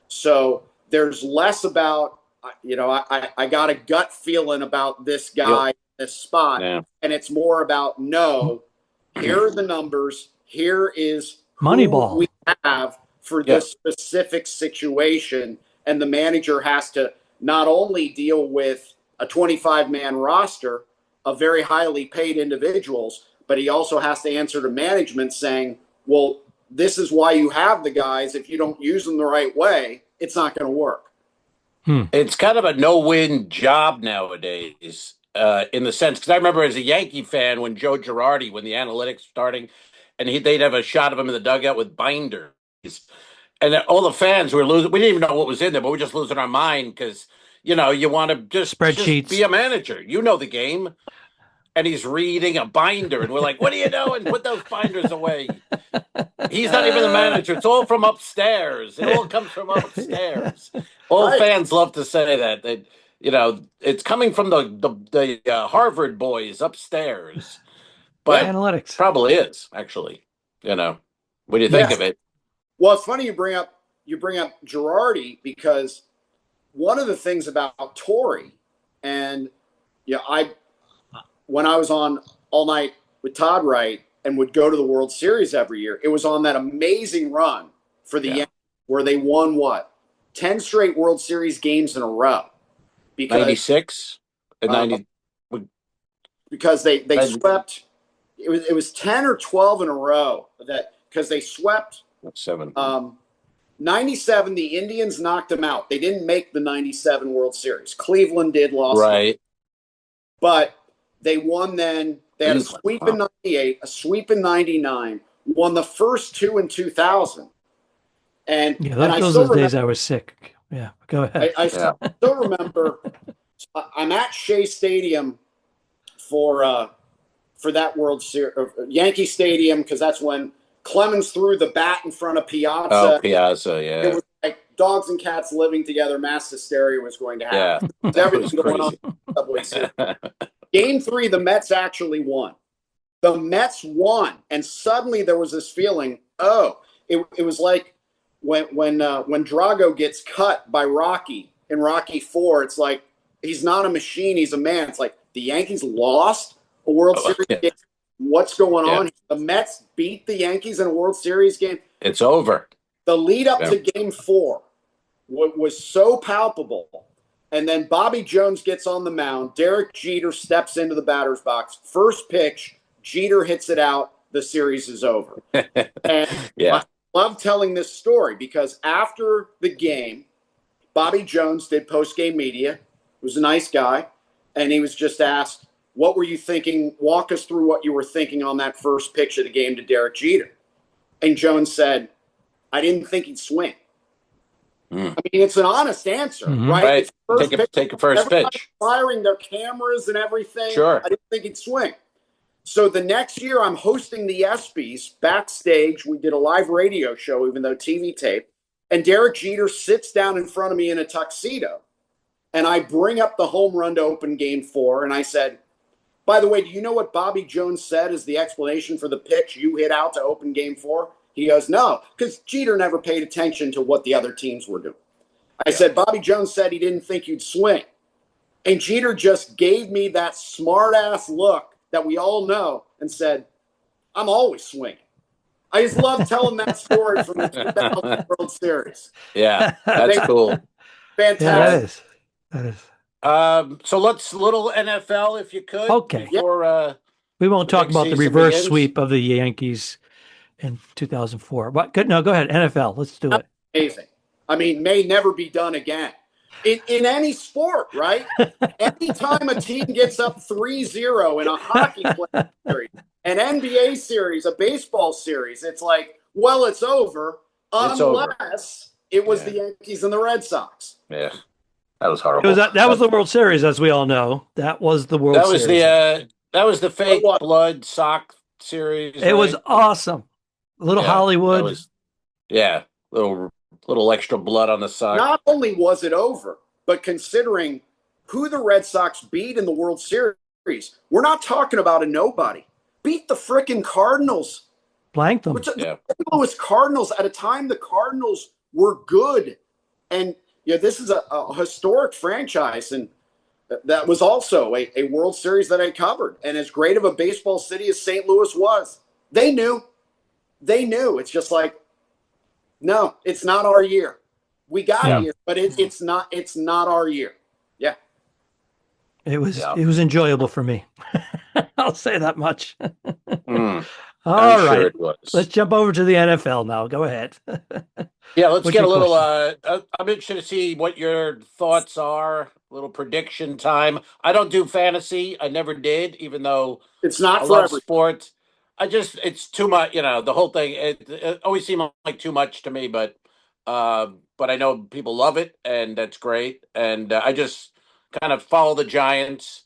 So there's less about, I got a gut feeling about this guy, this spot. Yeah. And it's more about, here are the numbers. Here is who Moneyball we have for this specific situation. And the manager has to not only deal with a 25-man roster of very highly paid individuals, but he also has to answer to management saying, well, this is why you have the guys. If you don't use them the right way, it's not going to work. It's kind of a no-win job nowadays, in the sense, because I remember as a Yankee fan when Joe Girardi, when the analytics starting, and they'd have a shot of him in the dugout with binders, and all the fans were losing. We didn't even know what was in there, but we're just losing our mind because you want to just spreadsheets. be a manager. You know the game. And he's reading a binder, and we're like, what are you doing? Put those binders away. He's not even the manager. It's all from upstairs. It all comes from upstairs. All fans love to say that. It's coming from the Harvard boys upstairs. But analytics probably is, actually. What do you think of it? Well, it's funny you bring up Girardi, because one of the things about Torrey, and when I was on All Night with Todd Wright and would go to the World Series every year, it was on that amazing run for the Yankees where they won 10 straight World Series games in a row. Because 96 and 90 because they swept. It was 10 or 12 in a row because they swept 7. 97. The Indians knocked them out. They didn't make the 97 World Series. Cleveland did, lost. Right. But they won then. They had a sweep in 98, a sweep in 99, won the first 2 in 2000. And those are the days I was sick. Yeah, go ahead. I still remember I'm at Shea Stadium for that World Series, Yankee Stadium, because that's when Clemens threw the bat in front of Piazza. Oh, Piazza, yeah. It was like dogs and cats living together. Mass hysteria was going to happen. Yeah, everything going on in the Subway Series. Game 3, the Mets actually won. The Mets won, and suddenly there was this feeling. It was like when Drago gets cut by Rocky in Rocky 4. It's like he's not a machine; he's a man. It's like the Yankees lost a World Series game. What's going on? The Mets beat the Yankees in a World Series game. It's over. The lead up to Game 4 was so palpable. And then Bobby Jones gets on the mound. Derek Jeter steps into the batter's box. First pitch, Jeter hits it out. The series is over. And I love telling this story because after the game, Bobby Jones did post-game media. He was a nice guy. And he was just asked, what were you thinking? Walk us through what you were thinking on that first pitch of the game to Derek Jeter. And Jones said, I didn't think he'd swing. Mm. I mean, it's an honest answer, right? Right. It's first pitch. Take a first Everybody's pitch. firing their cameras and everything. Sure. I didn't think he'd swing. So the next year, I'm hosting the ESPYs backstage. We did a live radio show, even though TV tape. And Derek Jeter sits down in front of me in a tuxedo. And I bring up the home run to open game 4. And I said, by the way, do you know what Bobby Jones said is the explanation for the pitch you hit out to open game 4? He goes, no, because Jeter never paid attention to what the other teams were doing. I said, Bobby Jones said he didn't think you'd swing. And Jeter just gave me that smart-ass look that we all know and said, I'm always swinging. I just love telling that story from the 2000 World Series. Yeah, that's cool. Fantastic. Yeah, that is. So let's little NFL, if you could. Okay. Before, We won't talk big about the season reverse begins. sweep of the Yankees in 2004. But good. No, go ahead. NFL. Let's do it. Amazing. I mean, may never be done again. In any sport, right? Anytime a team gets up 3-0 in a hockey play series, an NBA series, a baseball series, it's like, well, it's over unless it was the Yankees and the Red Sox. Yeah, that was horrible. That was the World Series, as we all know. That was the World Series. That was the fake blood sock series. It was awesome. A little Hollywood. Little extra blood on the sock. Not only was it over, but considering who the Red Sox beat in the World Series, we're not talking about a nobody. Beat the frickin' Cardinals. Blanked them. The Louis Cardinals at a time the Cardinals were good. And this is a historic franchise, and that was also a World Series that I covered. And as great of a baseball city as St. Louis was, they knew. It's just like, no, it's not our year. We got here, but it's not our year. Yeah. It was enjoyable for me. I'll say that much. All right. Sure, let's jump over to the NFL now. Go ahead. Let's get a little I'm interested to see what your thoughts are. A little prediction time. I don't do fantasy. I never did, even though it's not I for love sports. It's too much, the whole thing. It always seemed like too much to me, but I know people love it, and that's great. And I just kind of follow the Giants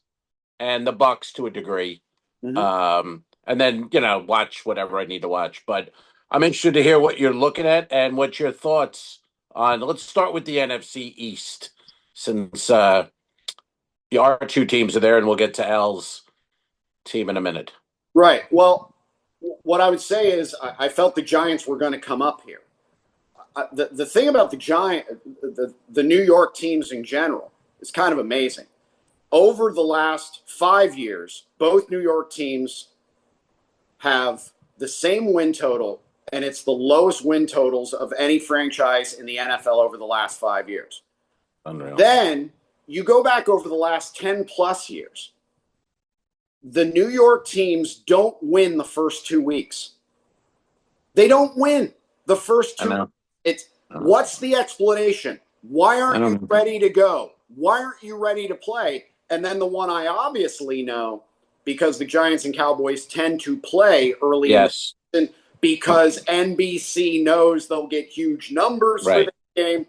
and the Bucks to a degree. Mm-hmm. And then, watch whatever I need to watch. But I'm interested to hear what you're looking at and what your thoughts on. Let's start with the NFC East, since our 2 teams are there, and we'll get to Al's team in a minute. Right. Well, what I would say is I felt the Giants were going to come up here. The thing about the New York teams in general is kind of amazing. Over the last 5 years, both New York teams have the same win total, and it's the lowest win totals of any franchise in the NFL over the last 5 years. Unreal. Then you go back over the last 10 plus years. The New York teams don't win the first 2 weeks. They don't win the first 2 weeks. What's the explanation? Why aren't you ready to go? Why aren't you ready to play? And then the one I obviously know, because the Giants and Cowboys tend to play early in the season because NBC knows they'll get huge numbers for the game.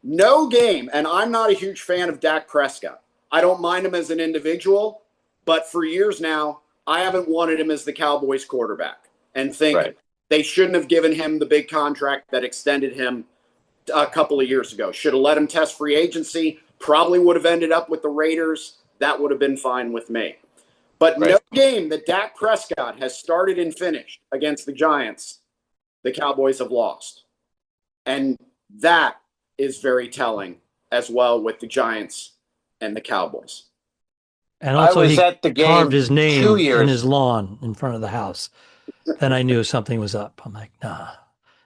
No game, and I'm not a huge fan of Dak Prescott. I don't mind him as an individual. But for years now, I haven't wanted him as the Cowboys quarterback, and think they shouldn't have given him the big contract that extended him a couple of years ago. Should have let him test free agency. Probably would have ended up with the Raiders. That would have been fine with me. But no game that Dak Prescott has started and finished against the Giants, the Cowboys have lost. And that is very telling as well with the Giants and the Cowboys. And also, he carved his name in his lawn in front of the house. Then I knew something was up. I'm like, nah,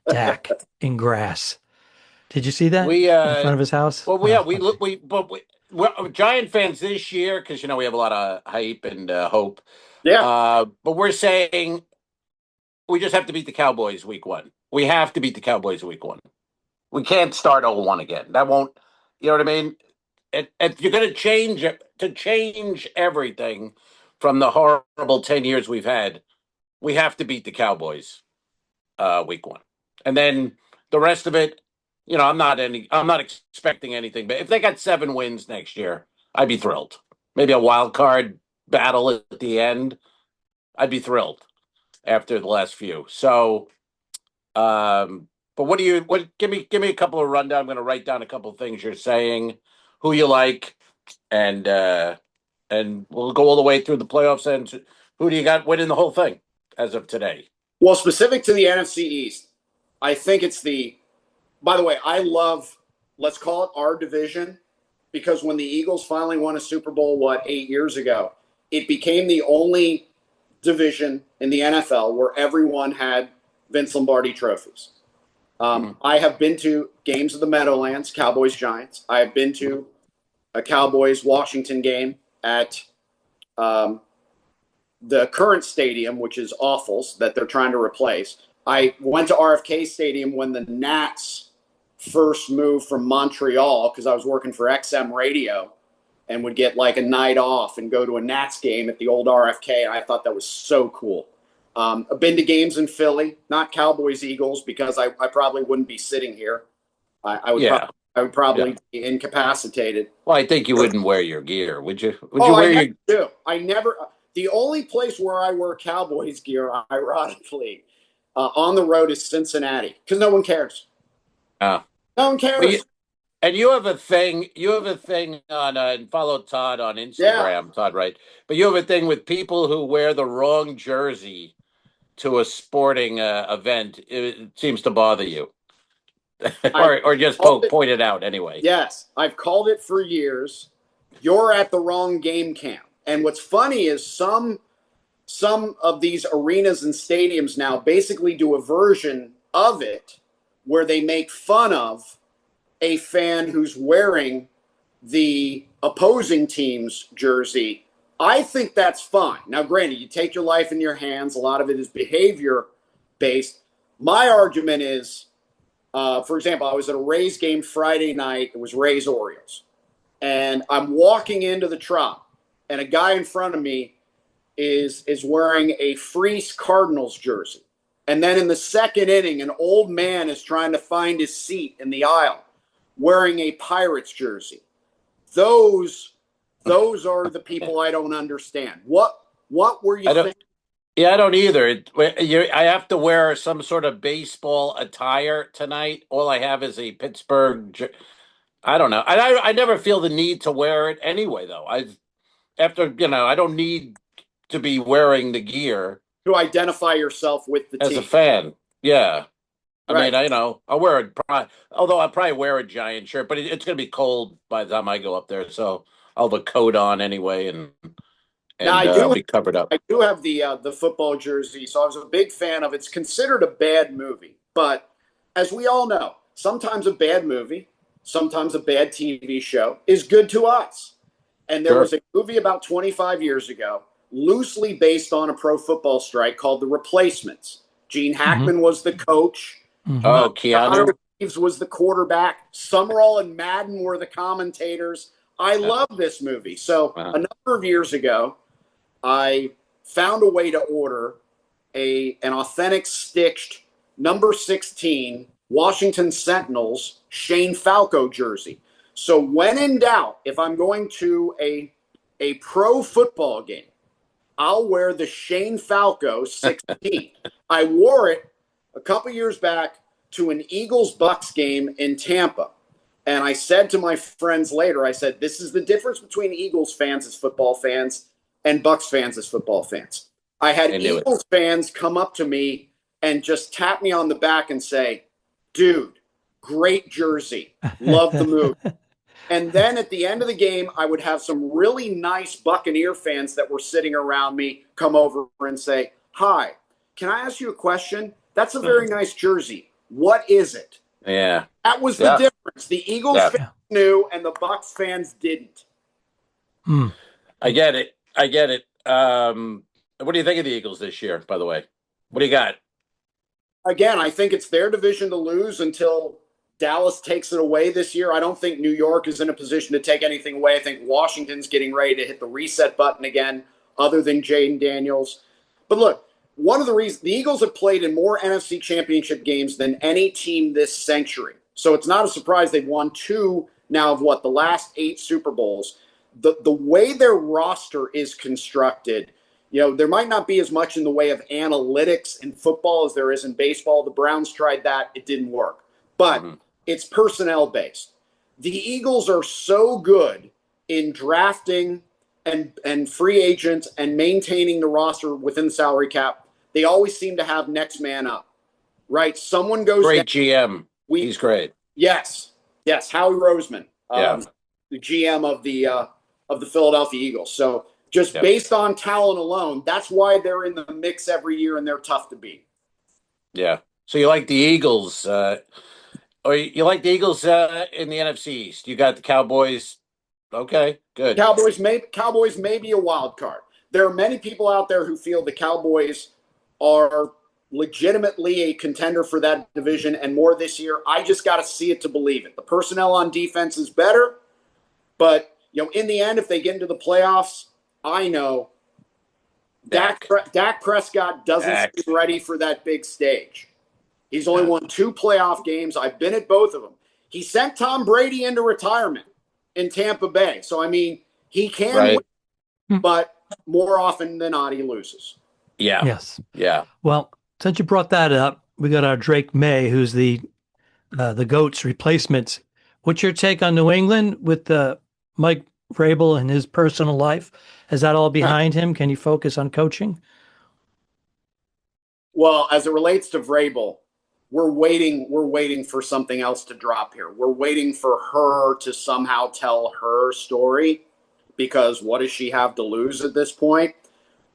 Dak in grass. Did you see that in front of his house? Well, we're Giant fans this year because we have a lot of hype and hope. Yeah. But we're saying we just have to beat the Cowboys week 1. We have to beat the Cowboys week 1. We can't start 0-1 again. That won't. You know what I mean? If you're going to change everything from the horrible 10 years we've had, we have to beat the Cowboys week 1. And then the rest of it, I'm not expecting anything, but if they got 7 wins next year, I'd be thrilled. Maybe a wild card battle at the end. I'd be thrilled after the last few. So, but give me a couple of rundown. I'm going to write down a couple of things you're saying, who you like, and we'll go all the way through the playoffs. And who do you got winning the whole thing as of today? Well, specific to the NFC East, I think it's by the way, I love, let's call it our division, because when the Eagles finally won a Super Bowl, 8 years ago, it became the only division in the NFL where everyone had Vince Lombardi trophies. I have been to games of the Meadowlands, Cowboys-Giants. I have been to a Cowboys-Washington game at the current stadium, which is awful, that they're trying to replace. I went to RFK Stadium when the Nats first moved from Montreal, because I was working for XM Radio and would get like a night off and go to a Nats game at the old RFK. And I thought that was so cool. I've been to games in Philly, not Cowboys Eagles, because I probably wouldn't be sitting here. I would probably be incapacitated. Well, I think you wouldn't wear your gear, would you? I do. I never. The only place where I wear Cowboys gear, ironically, on the road is Cincinnati, because no one cares. No one cares. And you have a thing. You have a thing on and follow Todd on Instagram, Todd Wright. But you have a thing with people who wear the wrong jersey to a sporting event. It seems to bother you, or just point it out anyway. Yes, I've called it for years. You're at the wrong game camp. And what's funny is some of these arenas and stadiums now basically do a version of it where they make fun of a fan who's wearing the opposing team's jersey. I think that's fine. Now, granted, you take your life in your hands. A lot of it is behavior-based. My argument is, for example, I was at a Rays game Friday night. It was Rays-Orioles. And I'm walking into the Trop, and a guy in front of me is wearing a Freese Cardinals jersey. And then in the second inning, an old man is trying to find his seat in the aisle wearing a Pirates jersey. Those are the people I don't understand. What were you thinking? Yeah, I don't either. I have to wear some sort of baseball attire tonight. All I have is a Pittsburgh. I don't know. I never feel the need to wear it anyway, though. I don't need to be wearing the gear to identify yourself with the team as a fan. Yeah. Right. I mean, I'll wear it. Although I'll probably wear a Giant shirt, but it's going to be cold by the time I go up there, so I'll have a coat on anyway, and I'll be covered up. I do have the football jersey, so I was a big fan of it. It's considered a bad movie, but as we all know, sometimes a bad movie, sometimes a bad TV show is good to us. And there was a movie about 25 years ago, loosely based on a pro football strike, called The Replacements. Gene Hackman was the coach. Oh, Keanu Reeves was the quarterback. Summerall and Madden were the commentators. I love this movie. So a number of years ago, I found a way to order an authentic stitched number 16 Washington Sentinels Shane Falco jersey. So when in doubt, if I'm going to a pro football game, I'll wear the Shane Falco 16. I wore it a couple years back to an Eagles-Bucks game in Tampa. And I said to my friends later, I said, this is the difference between Eagles fans as football fans and Bucks fans as football fans. I had Eagles fans come up to me and just tap me on the back and say, dude, great jersey. Love the move. And then at the end of the game, I would have some really nice Buccaneer fans that were sitting around me come over and say, hi, can I ask you a question? That's a very nice jersey. What is it? Yeah. That was the difference. The Eagles fans knew and the Bucs fans didn't. I get it. What do you think of the Eagles this year, by the way? What do you got? Again, I think it's their division to lose until Dallas takes it away this year. I don't think New York is in a position to take anything away. I think Washington's getting ready to hit the reset button again, other than Jaden Daniels. But look, one of the reasons the Eagles have played in more NFC championship games than any team this century. So it's not a surprise they've won 2 now of the last 8 Super Bowls. The way their roster is constructed, there might not be as much in the way of analytics in football as there is in baseball. The Browns tried that. It didn't work. But it's personnel based. The Eagles are so good in drafting and free agents and maintaining the roster within the salary cap. They always seem to have next man up, right? Someone goes Great down. GM. He's great. Yes. Howie Roseman, Yeah. the GM of the Philadelphia Eagles. So just based on talent alone, that's why they're in the mix every year and they're tough to beat. Yeah. So you like the Eagles, or you like the Eagles in the NFC East? You got the Cowboys. Okay, good. Cowboys may be a wild card. There are many people out there who feel the Cowboys are legitimately a contender for that division and more this year. I just got to see it to believe it. The personnel on defense is better, but in the end, if they get into the playoffs, I know Dak Prescott doesn't seem ready for that big stage. He's only won 2 playoff games. I've been at both of them. He sent Tom Brady into retirement in Tampa Bay. So, I mean, he can win, but more often than not, he loses. Yeah. Yes. Yeah. Well, since you brought that up, we got our Drake May, who's the GOAT's replacement. What's your take on New England with Mike Vrabel and his personal life? Is that all behind him? Can you focus on coaching? Well, as it relates to Vrabel, we're waiting for something else to drop here. We're waiting for her to somehow tell her story, because what does she have to lose at this point?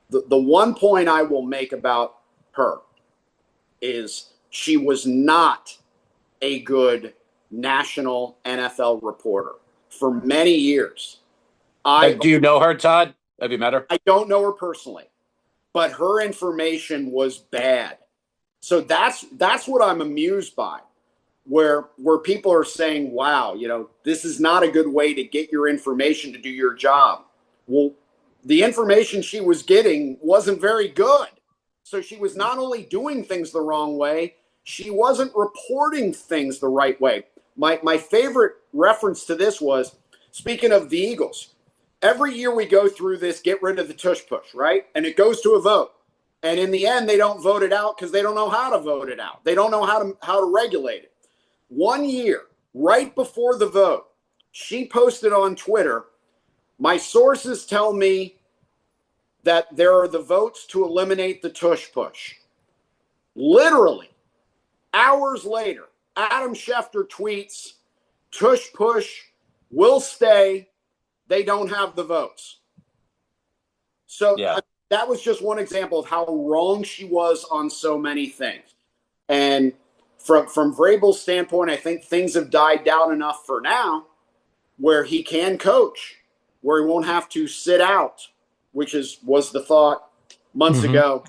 The one point I will make about her is she was not a good national NFL reporter for many years. Do you know her, Todd? Have you met her? I don't know her personally, but her information was bad. So that's what I'm amused by, where people are saying, wow, this is not a good way to get your information to do your job. Well, the information she was getting wasn't very good. So she was not only doing things the wrong way, she wasn't reporting things the right way. My favorite reference to this was, speaking of the Eagles, every year we go through this, get rid of the tush push, right? And it goes to a vote. And in the end, they don't vote it out because they don't know how to vote it out. They don't know how to regulate it. One year, right before the vote, she posted on Twitter, my sources tell me that there are the votes to eliminate the tush push. Literally, hours later, Adam Schefter tweets, tush push will stay. They don't have the votes. So that was just one example of how wrong she was on so many things. And from Vrabel's standpoint, I think things have died down enough for now where he can coach, where he won't have to sit out, which was the thought months ago.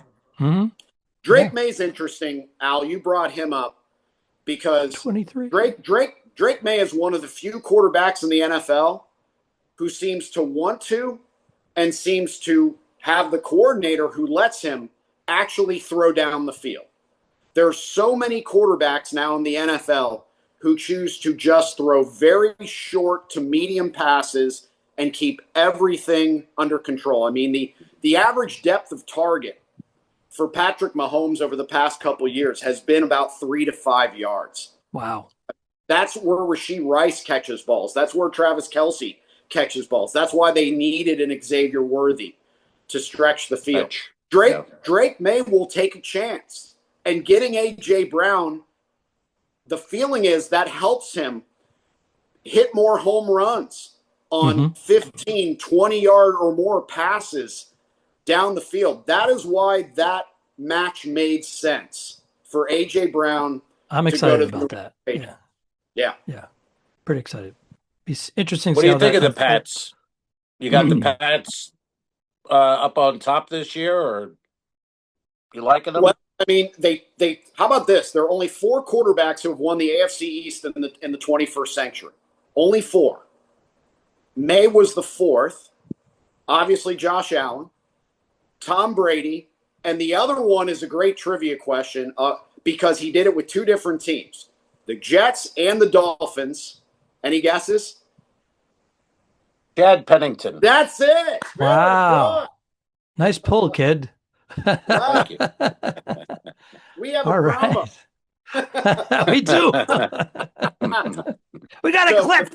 Drake May's interesting, Al. You brought him up because 23. Drake May is one of the few quarterbacks in the NFL who seems to want to and seems to have the coordinator who lets him actually throw down the field. There are so many quarterbacks now in the NFL who choose to just throw very short to medium passes and keep everything under control. I mean, the average depth of target for Patrick Mahomes over the past couple of years has been about 3 to 5 yards. Wow. That's where Rashee Rice catches balls. That's where Travis Kelce catches balls. That's why they needed an Xavier Worthy to stretch the field. Drake May will take a chance. And getting A.J. Brown, the feeling is that helps him hit more home runs on 15, 20-yard or more passes down the field. That is why that match made sense for A.J. Brown. I'm excited about that. Yeah. Pretty excited. Be interesting. What do you think of the Pats? You got the Pats up on top this year, or you liking them? Well, I mean, they. How about this? There are only 4 quarterbacks who have won the AFC East in the 21st century. Only 4. May was the 4th. Obviously, Josh Allen, Tom Brady, and the other one is a great trivia question because he did it with 2 different teams. the Jets and the Dolphins. Any guesses? Chad Pennington. That's it. Wow. Nice pull, kid. Thank you. We have All a promo. right. We do. We got a clip.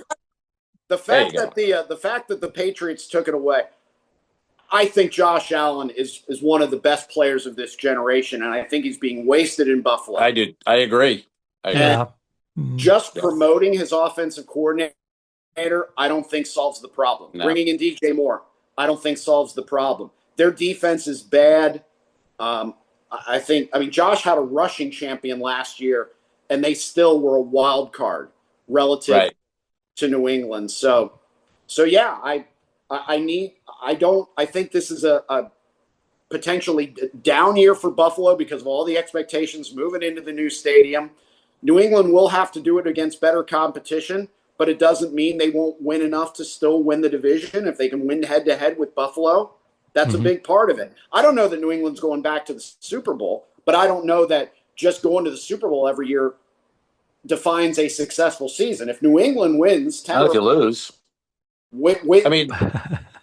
The fact that the Patriots took it away, I think Josh Allen is one of the best players of this generation, and I think he's being wasted in Buffalo. I do. I agree. Just promoting his offensive coordinator, I don't think solves the problem. No. Bringing in DJ Moore, I don't think solves the problem. Their defense is bad. I mean, Josh had a rushing champion last year, and they still were a wild card relative to New England. So yeah, I think this is a potentially down year for Buffalo because of all the expectations moving into the new stadium. New England will have to do it against better competition, but it doesn't mean they won't win enough to still win the division. If they can win head-to-head with Buffalo, that's a big part of it. I don't know that New England's going back to the Super Bowl, but I don't know that just going to the Super Bowl every year defines a successful season. If New England wins, if you lose. I mean,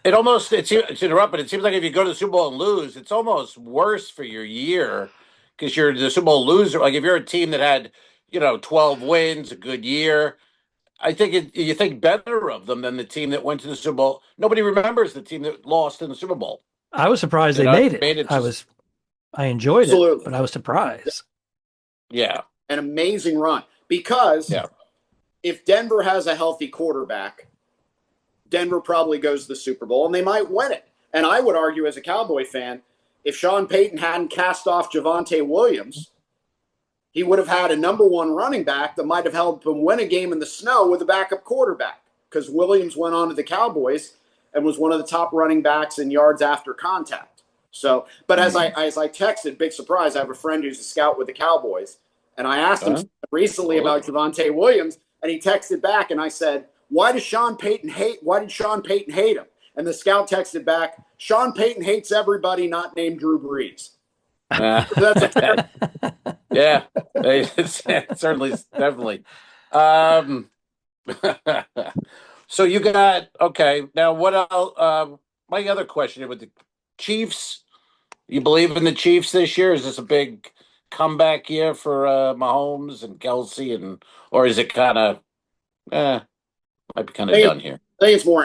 it's interrupt, but it seems like if you go to the Super Bowl and lose, it's almost worse for your year because you're the Super Bowl loser. Like if you're a team that had, 12 wins, a good year, I think you think better of them than the team that went to the Super Bowl. Nobody remembers the team that lost in the Super Bowl. I was surprised they made it. I enjoyed it, but I was surprised. Yeah. An amazing run because if Denver has a healthy quarterback, Denver probably goes to the Super Bowl and they might win it. And I would argue as a Cowboy fan, if Sean Payton hadn't cast off Javonte Williams, he would have had a number one running back that might have helped him win a game in the snow with a backup quarterback because Williams went on to the Cowboys and was one of the top running backs in yards after contact. So, but as I texted, big surprise, I have a friend who's a scout with the Cowboys, and I asked him recently about Javonte Williams, and he texted back, and I said, why did Sean Payton hate him? And the scout texted back, Sean Payton hates everybody not named Drew Brees. That's a fair. Yeah, it's certainly, definitely. So you got, now what else? My other question with the Chiefs, you believe in the Chiefs this year? Is this a big comeback year for Mahomes and Kelsey, or is it kind of, might be kind of done here? I think it's more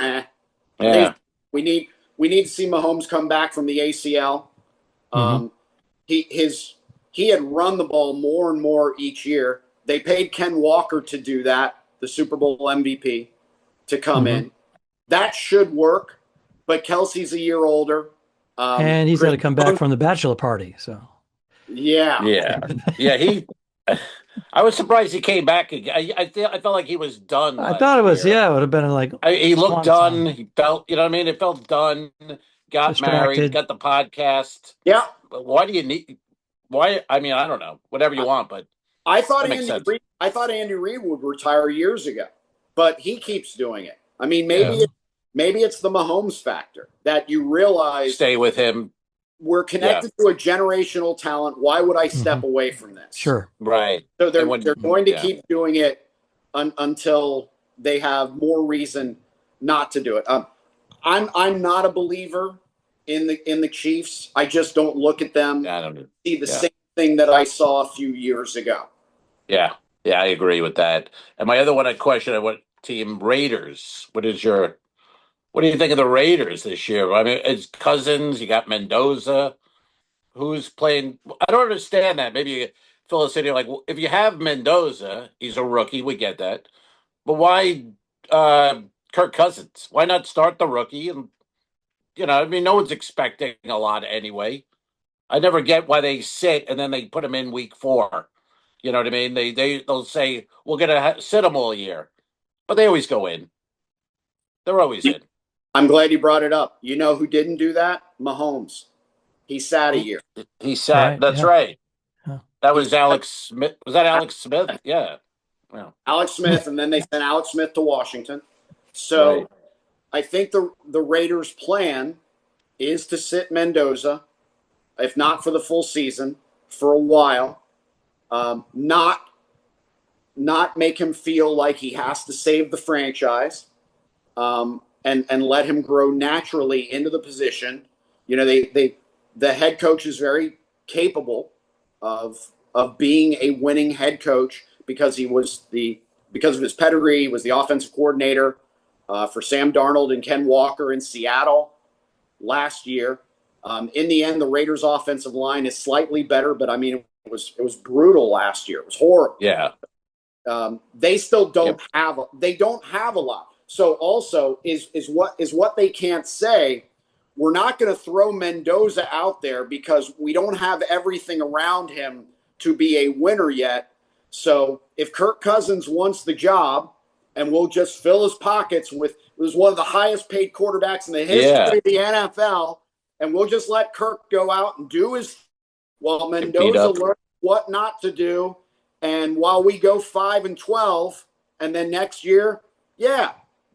Yeah. We need to see Mahomes come back from the ACL. He had run the ball more and more each year. They paid Ken Walker to do that, the Super Bowl MVP, to come in. That should work, but Kelsey's a year older. And he's got to come back from the bachelor party. So, yeah. I was surprised he came back. I felt like he was done. I thought it was, it would have been like. He looked done. He felt, you know what I mean? It felt done. Got Distracted. Married, got the podcast. Yeah. But why do you need? Why? I mean, I don't know. Whatever you want, but I thought Andy Reid would retire years ago, but he keeps doing it. I mean, maybe it's the Mahomes factor that you realize. Stay with him. We're connected to a generational talent. Why would I step away from this? Sure. Right. So they're going to keep doing it until they have more reason not to do it. I'm not a believer in the Chiefs. I just don't look at them. See the same thing that I saw a few years ago. Yeah, I agree with that. And my other one, I question what team Raiders. What do you think of the Raiders this year? I mean, it's Cousins. You got Mendoza. Who's playing? I don't understand that. Maybe fill us in here. Like, if you have Mendoza, he's a rookie. We get that. But why Kirk Cousins? Why not start the rookie? And, I mean, no one's expecting a lot anyway. I never get why they sit and then they put him in week 4. You know what I mean? They'll say, we're going to sit him all year. But they always go in. They're always in. I'm glad you brought it up. You know who didn't do that? Mahomes. He sat a year. He sat. Right, that's right. Yeah. That was Alex Smith. Was that Alex Smith? Yeah. Well. Alex Smith, and then they sent Alex Smith to Washington. So I think the Raiders' plan is to sit Mendoza, if not for the full season, for a while. Not not make him feel like he has to save the franchise, and let him grow naturally into the position. You know, the head coach is very capable of being a winning head coach because because of his pedigree. He was the offensive coordinator for Sam Darnold and Ken Walker in Seattle last year. In the end, the Raiders' offensive line is slightly better, but I mean, it was brutal last year. It was horrible. Yeah. They still don't have a lot. So also is what they can't say. We're not going to throw Mendoza out there because we don't have everything around him to be a winner yet. So if Kirk Cousins wants the job, and we'll just fill his pockets with one of the highest paid quarterbacks in the history of the NFL, and we'll just let Kirk go out and do his, while Mendoza learns what not to do. And while we go 5-12, and then next year,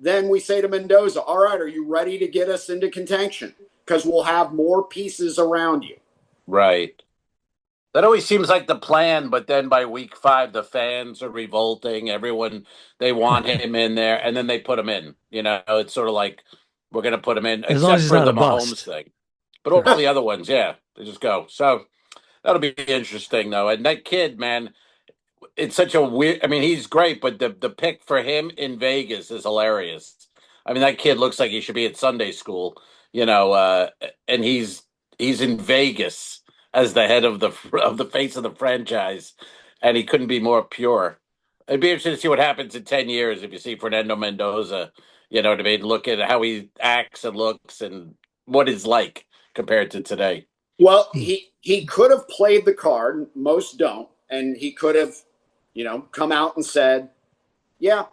then we say to Mendoza, all right, are you ready to get us into contention? Because we'll have more pieces around you. Right. That always seems like the plan, but then by week 5, the fans are revolting. Everyone, they want him in there, and then they put him in. You know, it's sort of like, we're going to put him in, as long except as he's for not the a Mahomes bust. thing. But all the other ones, they just go. So that'll be interesting, though. And that kid, man, it's such a weird. I mean, he's great, but the pick for him in Vegas is hilarious. I mean, that kid looks like he should be at Sunday school, and he's in Vegas as the head of the face of the franchise, and he couldn't be more pure. It'd be interesting to see what happens in 10 years if you see Fernando Mendoza. You know what I mean? Look at how he acts and looks and what he's like compared to today. Well, he could have played the card. Most don't, and he could have, come out and said, "Yeah,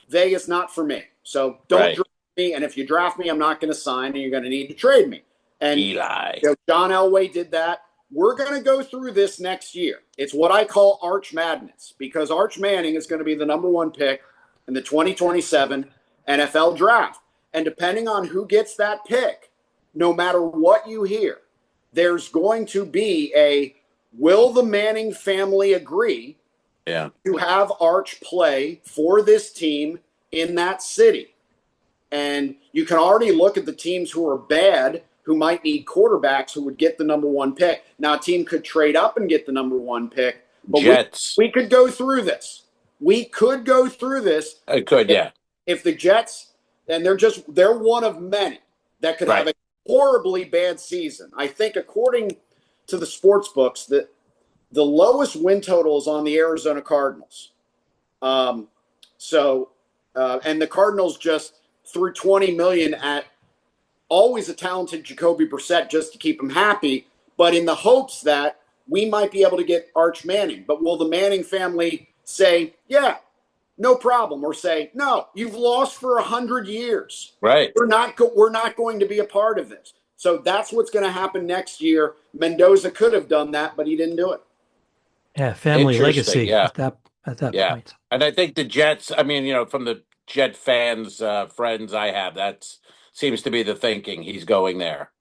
Vegas not for me. So don't draft me, and if you draft me, I'm not going to sign, and you're going to need to trade me." And Eli. John Elway did that. We're going to go through this next year. It's what I call Arch Madness, because Arch Manning is going to be the number 1 pick in the 2027 NFL draft. And depending on who gets that pick, no matter what you hear, there's going to be will the Manning family agree to have Arch play for this team in that city? And you can already look at the teams who are bad, who might need quarterbacks, who would get the number 1 pick. Now, a team could trade up and get the number 1 pick. But Jets. We could go through this. It could, yeah. If the Jets, and they're one of many that could have a horribly bad season. I think according to the sports books, that the lowest win total is on the Arizona Cardinals. And the Cardinals just threw $20 million at always a talented Jacoby Brissett just to keep him happy, but in the hopes that we might be able to get Arch Manning. But will the Manning family say, yeah, no problem, or say, no, you've lost for 100 years. Right. We're not going to be a part of this. So that's what's going to happen next year. Mendoza could have done that, but he didn't do it. Yeah, family legacy at that point. And I think the Jets, I mean, from the Jet fans, friends I have, that seems to be the thinking. He's going there.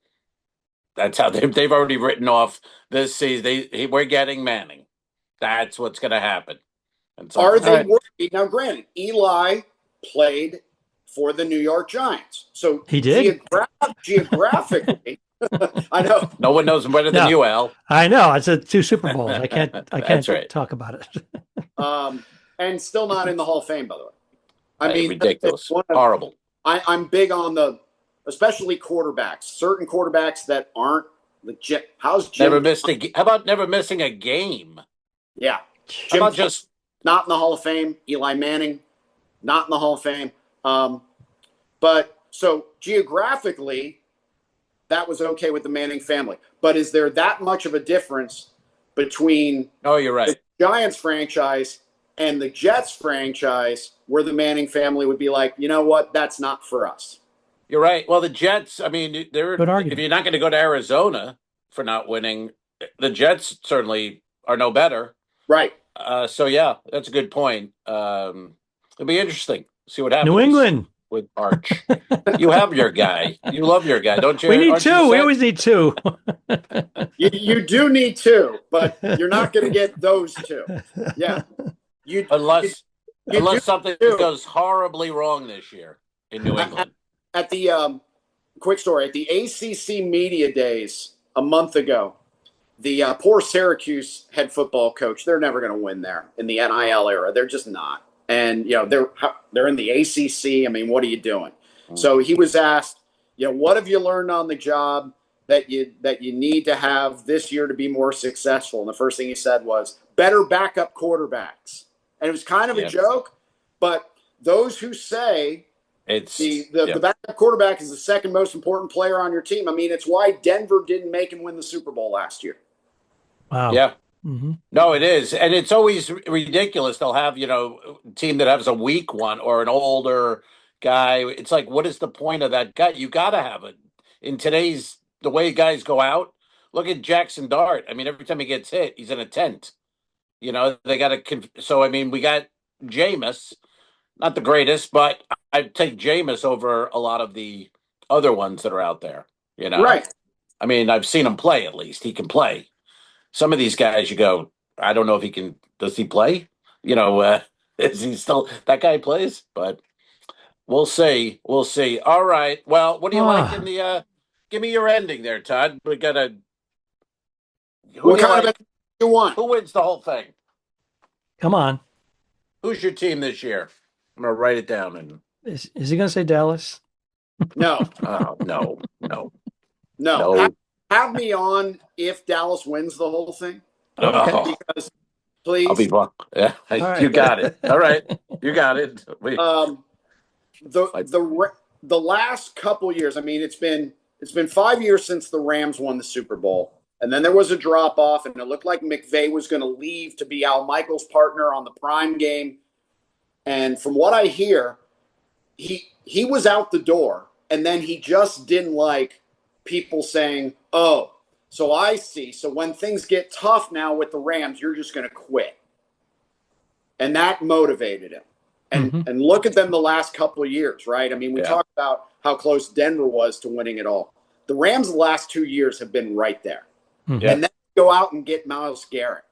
That's how they've already written off this season. We're getting Manning. That's what's going to happen. And so, are they worried? Now, granted, Eli played for the New York Giants, so he did geographically. I know no one knows him better than you, Al. I know. It's 2 Super Bowls. I can't talk about it. And still not in the Hall of Fame, by the way. I mean, ridiculous, horrible. I'm big on especially quarterbacks. Certain quarterbacks that aren't legit. How's Jim? How about never missing a game? Yeah. How about just not in the Hall of Fame? Eli Manning, not in the Hall of Fame. But so geographically, that was okay with the Manning family. But is there that much of a difference between you're right, the Giants franchise and the Jets franchise, where the Manning family would be like, you know what, that's not for us? You're right. Well, the Jets, I mean, if you're not going to go to Arizona for not winning, the Jets certainly are no better. Right. So, yeah, that's a good point. It'll be interesting. See what happens. New England. With Arch. You have your guy. You love your guy, don't you? We need 2. We always need 2. You do need 2, but you're not going to get those 2. Yeah. You unless you do something too. goes horribly wrong this year in New England. At the quick story, at the ACC Media Days a month ago, the poor Syracuse head football coach, they're never going to win there in the NIL era. They're just not. And, they're in the ACC. I mean, what are you doing? So he was asked, what have you learned on the job that you need to have this year to be more successful? And the first thing he said was better backup quarterbacks. And it was kind of a joke, but those who say the backup quarterback is the second most important player on your team, I mean, it's why Denver didn't make him win the Super Bowl last year. Wow. Yeah. Mm-hmm. No, it is. And it's always ridiculous. They'll have, a team that has a weak one or an older guy. It's like, what is the point of that guy? You got to have it. In today's, the way guys go out, look at Jackson Dart. I mean, every time he gets hit, he's in a tent. They got to. So, I mean, we got Jameis, not the greatest, but I'd take Jameis over a lot of the other ones that are out there, Right. I mean, I've seen him play, at least. He can play. Some of these guys, you go, I don't know if he can. Does he play? Is he still that guy plays? But we'll see. We'll see. All right. Well, what do you like in the? Give me your ending there, Todd. We gotta. What kind of ending do you want? Who wins the whole thing? Come on. Who's your team this year? I'm gonna write it down. And Is he going to say Dallas? No. Oh no. Have me on if Dallas wins the whole thing. Okay. Because, please. I'll be wrong. Yeah, right. You got it. All right, you got it. The last couple years, I mean, it's been 5 years since the Rams won the Super Bowl, and then there was a drop off, and it looked like McVay was going to leave to be Al Michaels' partner on the prime game. And from what I hear, he was out the door, and then he just didn't like people saying, oh, so I see. So when things get tough now with the Rams, you're just going to quit. And that motivated him. And look at them the last couple of years, right? I mean, we talked about how close Denver was to winning it all. The Rams the last 2 years have been right there. Mm-hmm. And then go out and get Myles Garrett.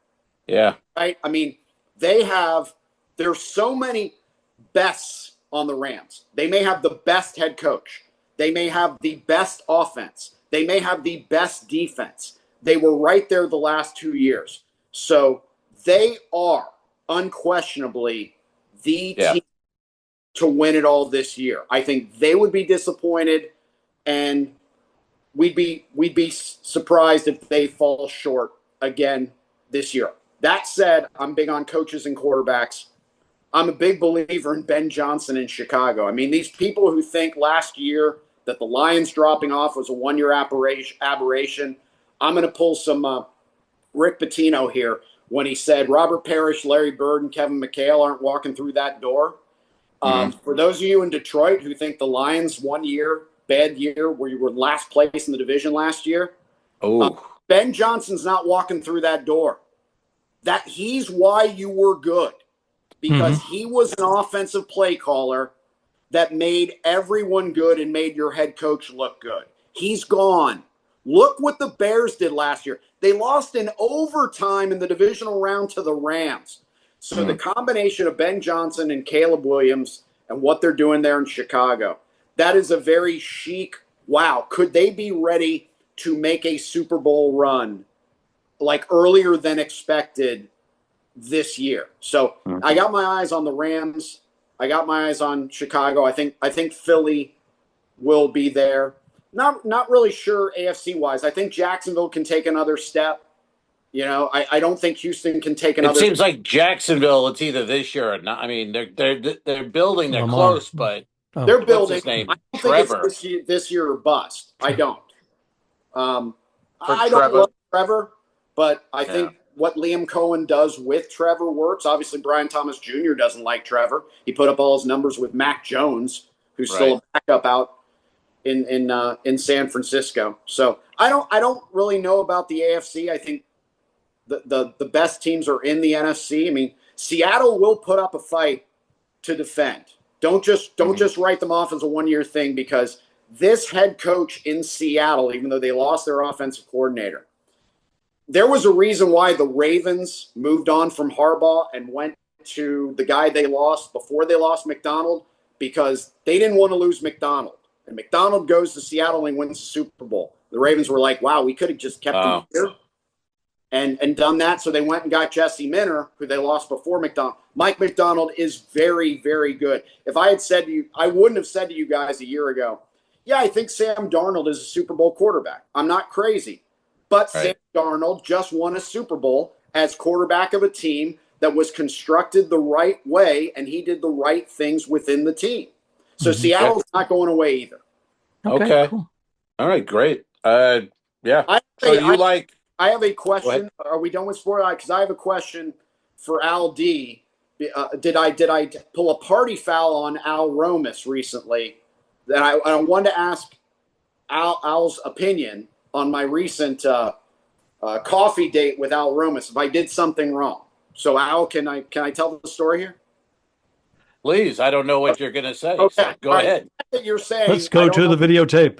Yeah. Right? I mean, there's so many bests on the Rams. They may have the best head coach. They may have the best offense. They may have the best defense. They were right there the last 2 years. So they are unquestionably the team to win it all this year. I think they would be disappointed, and we'd be surprised if they fall short again this year. That said, I'm big on coaches and quarterbacks. I'm a big believer in Ben Johnson in Chicago. I mean, these people who think last year that the Lions dropping off was a one-year aberration, I'm going to pull some Rick Pitino here when he said Robert Parrish, Larry Bird, and Kevin McHale aren't walking through that door. For those of you in Detroit who think the Lions 1 year, bad year, where you were last place in the division last year, Ben Johnson's not walking through that door. That he's why you were good, because he was an offensive play caller that made everyone good and made your head coach look good. He's gone. Look what the Bears did last year. They lost in overtime in the divisional round to the Rams. So the combination of Ben Johnson and Caleb Williams and what they're doing there in Chicago, that is a very chic, wow, could they be ready to make a Super Bowl run like earlier than expected this year? So I got my eyes on the Rams. I got my eyes on Chicago. I think Philly will be there. Not really sure AFC wise. I think Jacksonville can take another step. I don't think Houston can take another. It seems like Jacksonville. It's either this year or not. I mean, they're building. They're close, but they're building. What's his name? I don't Trevor. think it's this year or bust. I don't. I Trevor. don't love Trevor, but I think what Liam Cohen does with Trevor works. Obviously, Brian Thomas Jr. doesn't like Trevor. He put up all his numbers with Mac Jones, who's still a backup out in San Francisco. So I don't really know about the AFC. I think the best teams are in the NFC. I mean, Seattle will put up a fight to defend. Don't just write them off as a 1 year thing, because this head coach in Seattle, even though they lost their offensive coordinator, there was a reason why the Ravens moved on from Harbaugh and went to the guy they lost before they lost McDonald because they didn't want to lose McDonald. And McDonald goes to Seattle and wins the Super Bowl. The Ravens were like, wow, we could have just kept him here and done that. So they went and got Jesse Minter, who they lost before McDonald. Mike McDonald is very, very good. If I had said to you, I wouldn't have said to you guys a year ago, yeah, I think Sam Darnold is a Super Bowl quarterback. I'm not crazy. But Sam Darnold just won a Super Bowl as quarterback of a team that was constructed the right way, and he did the right things within the team. So Seattle's not going away either. Okay. Cool. All right, great. Yeah. I have a question. Are we done with sport? Because I have a question for Al D. Did I pull a party foul on Al Romas recently? That I wanted to ask Al's opinion on my recent coffee date with Al Romas. If I did something wrong, so Al, can I tell the story here? Please, I don't know what you're going to say. Okay, So go ahead. That you're saying. Let's go to the videotape.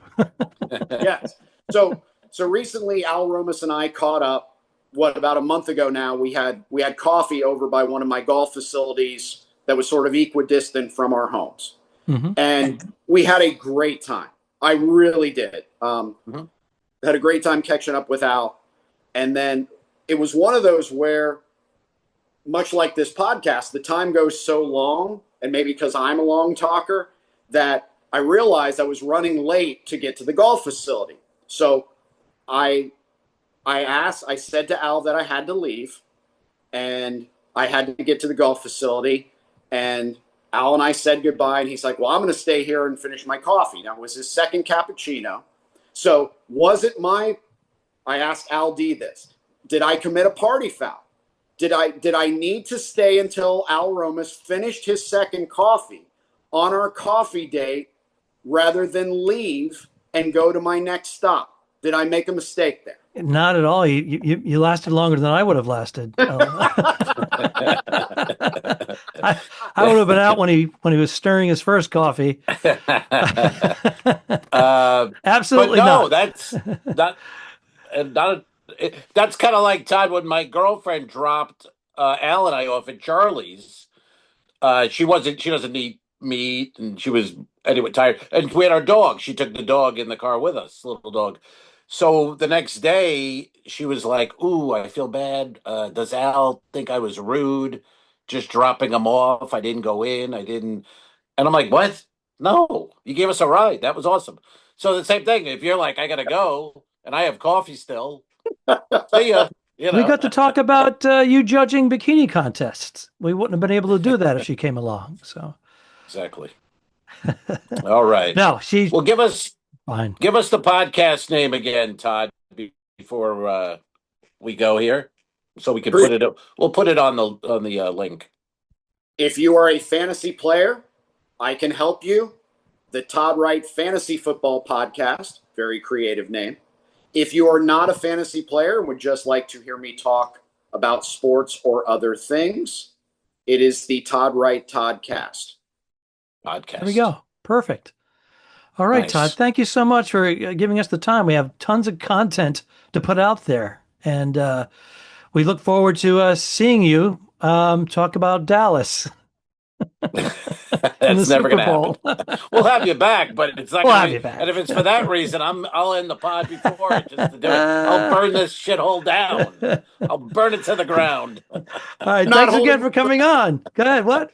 Yes. So recently, Al Romas and I caught up. About a month ago now? We had coffee over by one of my golf facilities that was sort of equidistant from our homes, and we had a great time. I really did. Had a great time catching up with Al, and then it was one of those where, much like this podcast, the time goes so long, and maybe because I'm a long talker, that I realized I was running late to get to the golf facility. So I said to Al that I had to leave, and I had to get to the golf facility, and Al and I said goodbye, and he's like, well, I'm going to stay here and finish my coffee. Now, it was his second cappuccino. So I asked Al D this, did I commit a party foul? Did I need to stay until Al Romas finished his second coffee on our coffee date rather than leave and go to my next stop? Did I make a mistake there? Not at all. You lasted longer than I would have lasted. I would have been out when he was stirring his first coffee. Absolutely no, not. That's not. That's kind of like Todd when my girlfriend dropped Al and I off at Charlie's. She doesn't eat meat, and she was anyway tired. And we had our dog. She took the dog in the car with us, little dog. So the next day, she was like, ooh, I feel bad. Does Al think I was rude, just dropping him off? I didn't go in. And I'm like, what? No, you gave us a ride. That was awesome. So the same thing. If you're like, I got to go, and I have coffee still, see ya. You know? We got to talk about you judging bikini contests. We wouldn't have been able to do that if she came along. So exactly. All right. No, Well, give us fine. Give us the podcast name again, Todd, before we go here, so we can put it up. We'll put it on the link. If you are a fantasy player, I can help you. The Todd Wright Fantasy Football Podcast, very creative name. If you are not a fantasy player and would just like to hear me talk about sports or other things, it is the Todd Wright Toddcast. Podcast. There we go. Perfect. All right, Nice. Todd, thank you so much for giving us the time. We have tons of content to put out there, and we look forward to seeing you talk about Dallas. That's never going to happen. We'll have you back, but it's not. We'll gonna have be, you back. And if it's for that reason, I'll end the pod before it just to do it. I'll burn this shithole down. I'll burn it to the ground. All right, thanks again for coming on. Go ahead. What?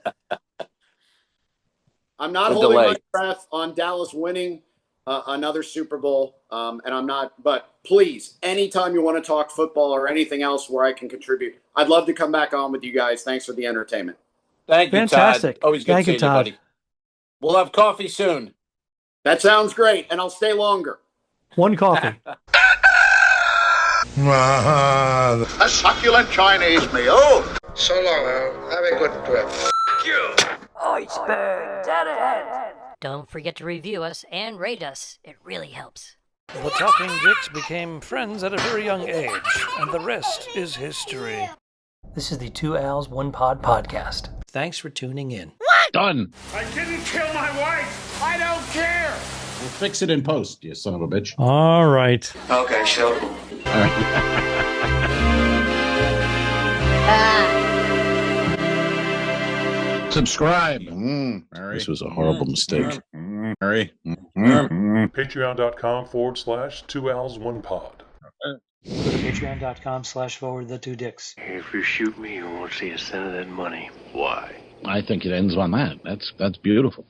I'm not holding my breath on Dallas winning another Super Bowl, and I'm not. But please, anytime you want to talk football or anything else where I can contribute, I'd love to come back on with you guys. Thanks for the entertainment. Thank you, Fantastic. Todd. Always good Thank you, seeing you, Todd. buddy. We'll have coffee soon. That sounds great, and I'll stay longer. One coffee. A succulent Chinese meal. So long, Al. Have a good trip. Iceberg Dead. Don't forget to review us and rate us. It really helps. The Talking Dicks became friends at a very young age, and the rest is history. This is the Two Al's One Pod podcast. Thanks for tuning in. Done. I didn't kill my wife. I don't care. We'll fix it in post, you son of a bitch. All right. Okay, sure. All right. subscribe. This was a horrible mistake. Mary. Patreon.com/2owls1pod. Go to patreon.com/forwardthetwodicks. If you shoot me, you won't see a cent of that money. Why? I think it ends on that. That's beautiful.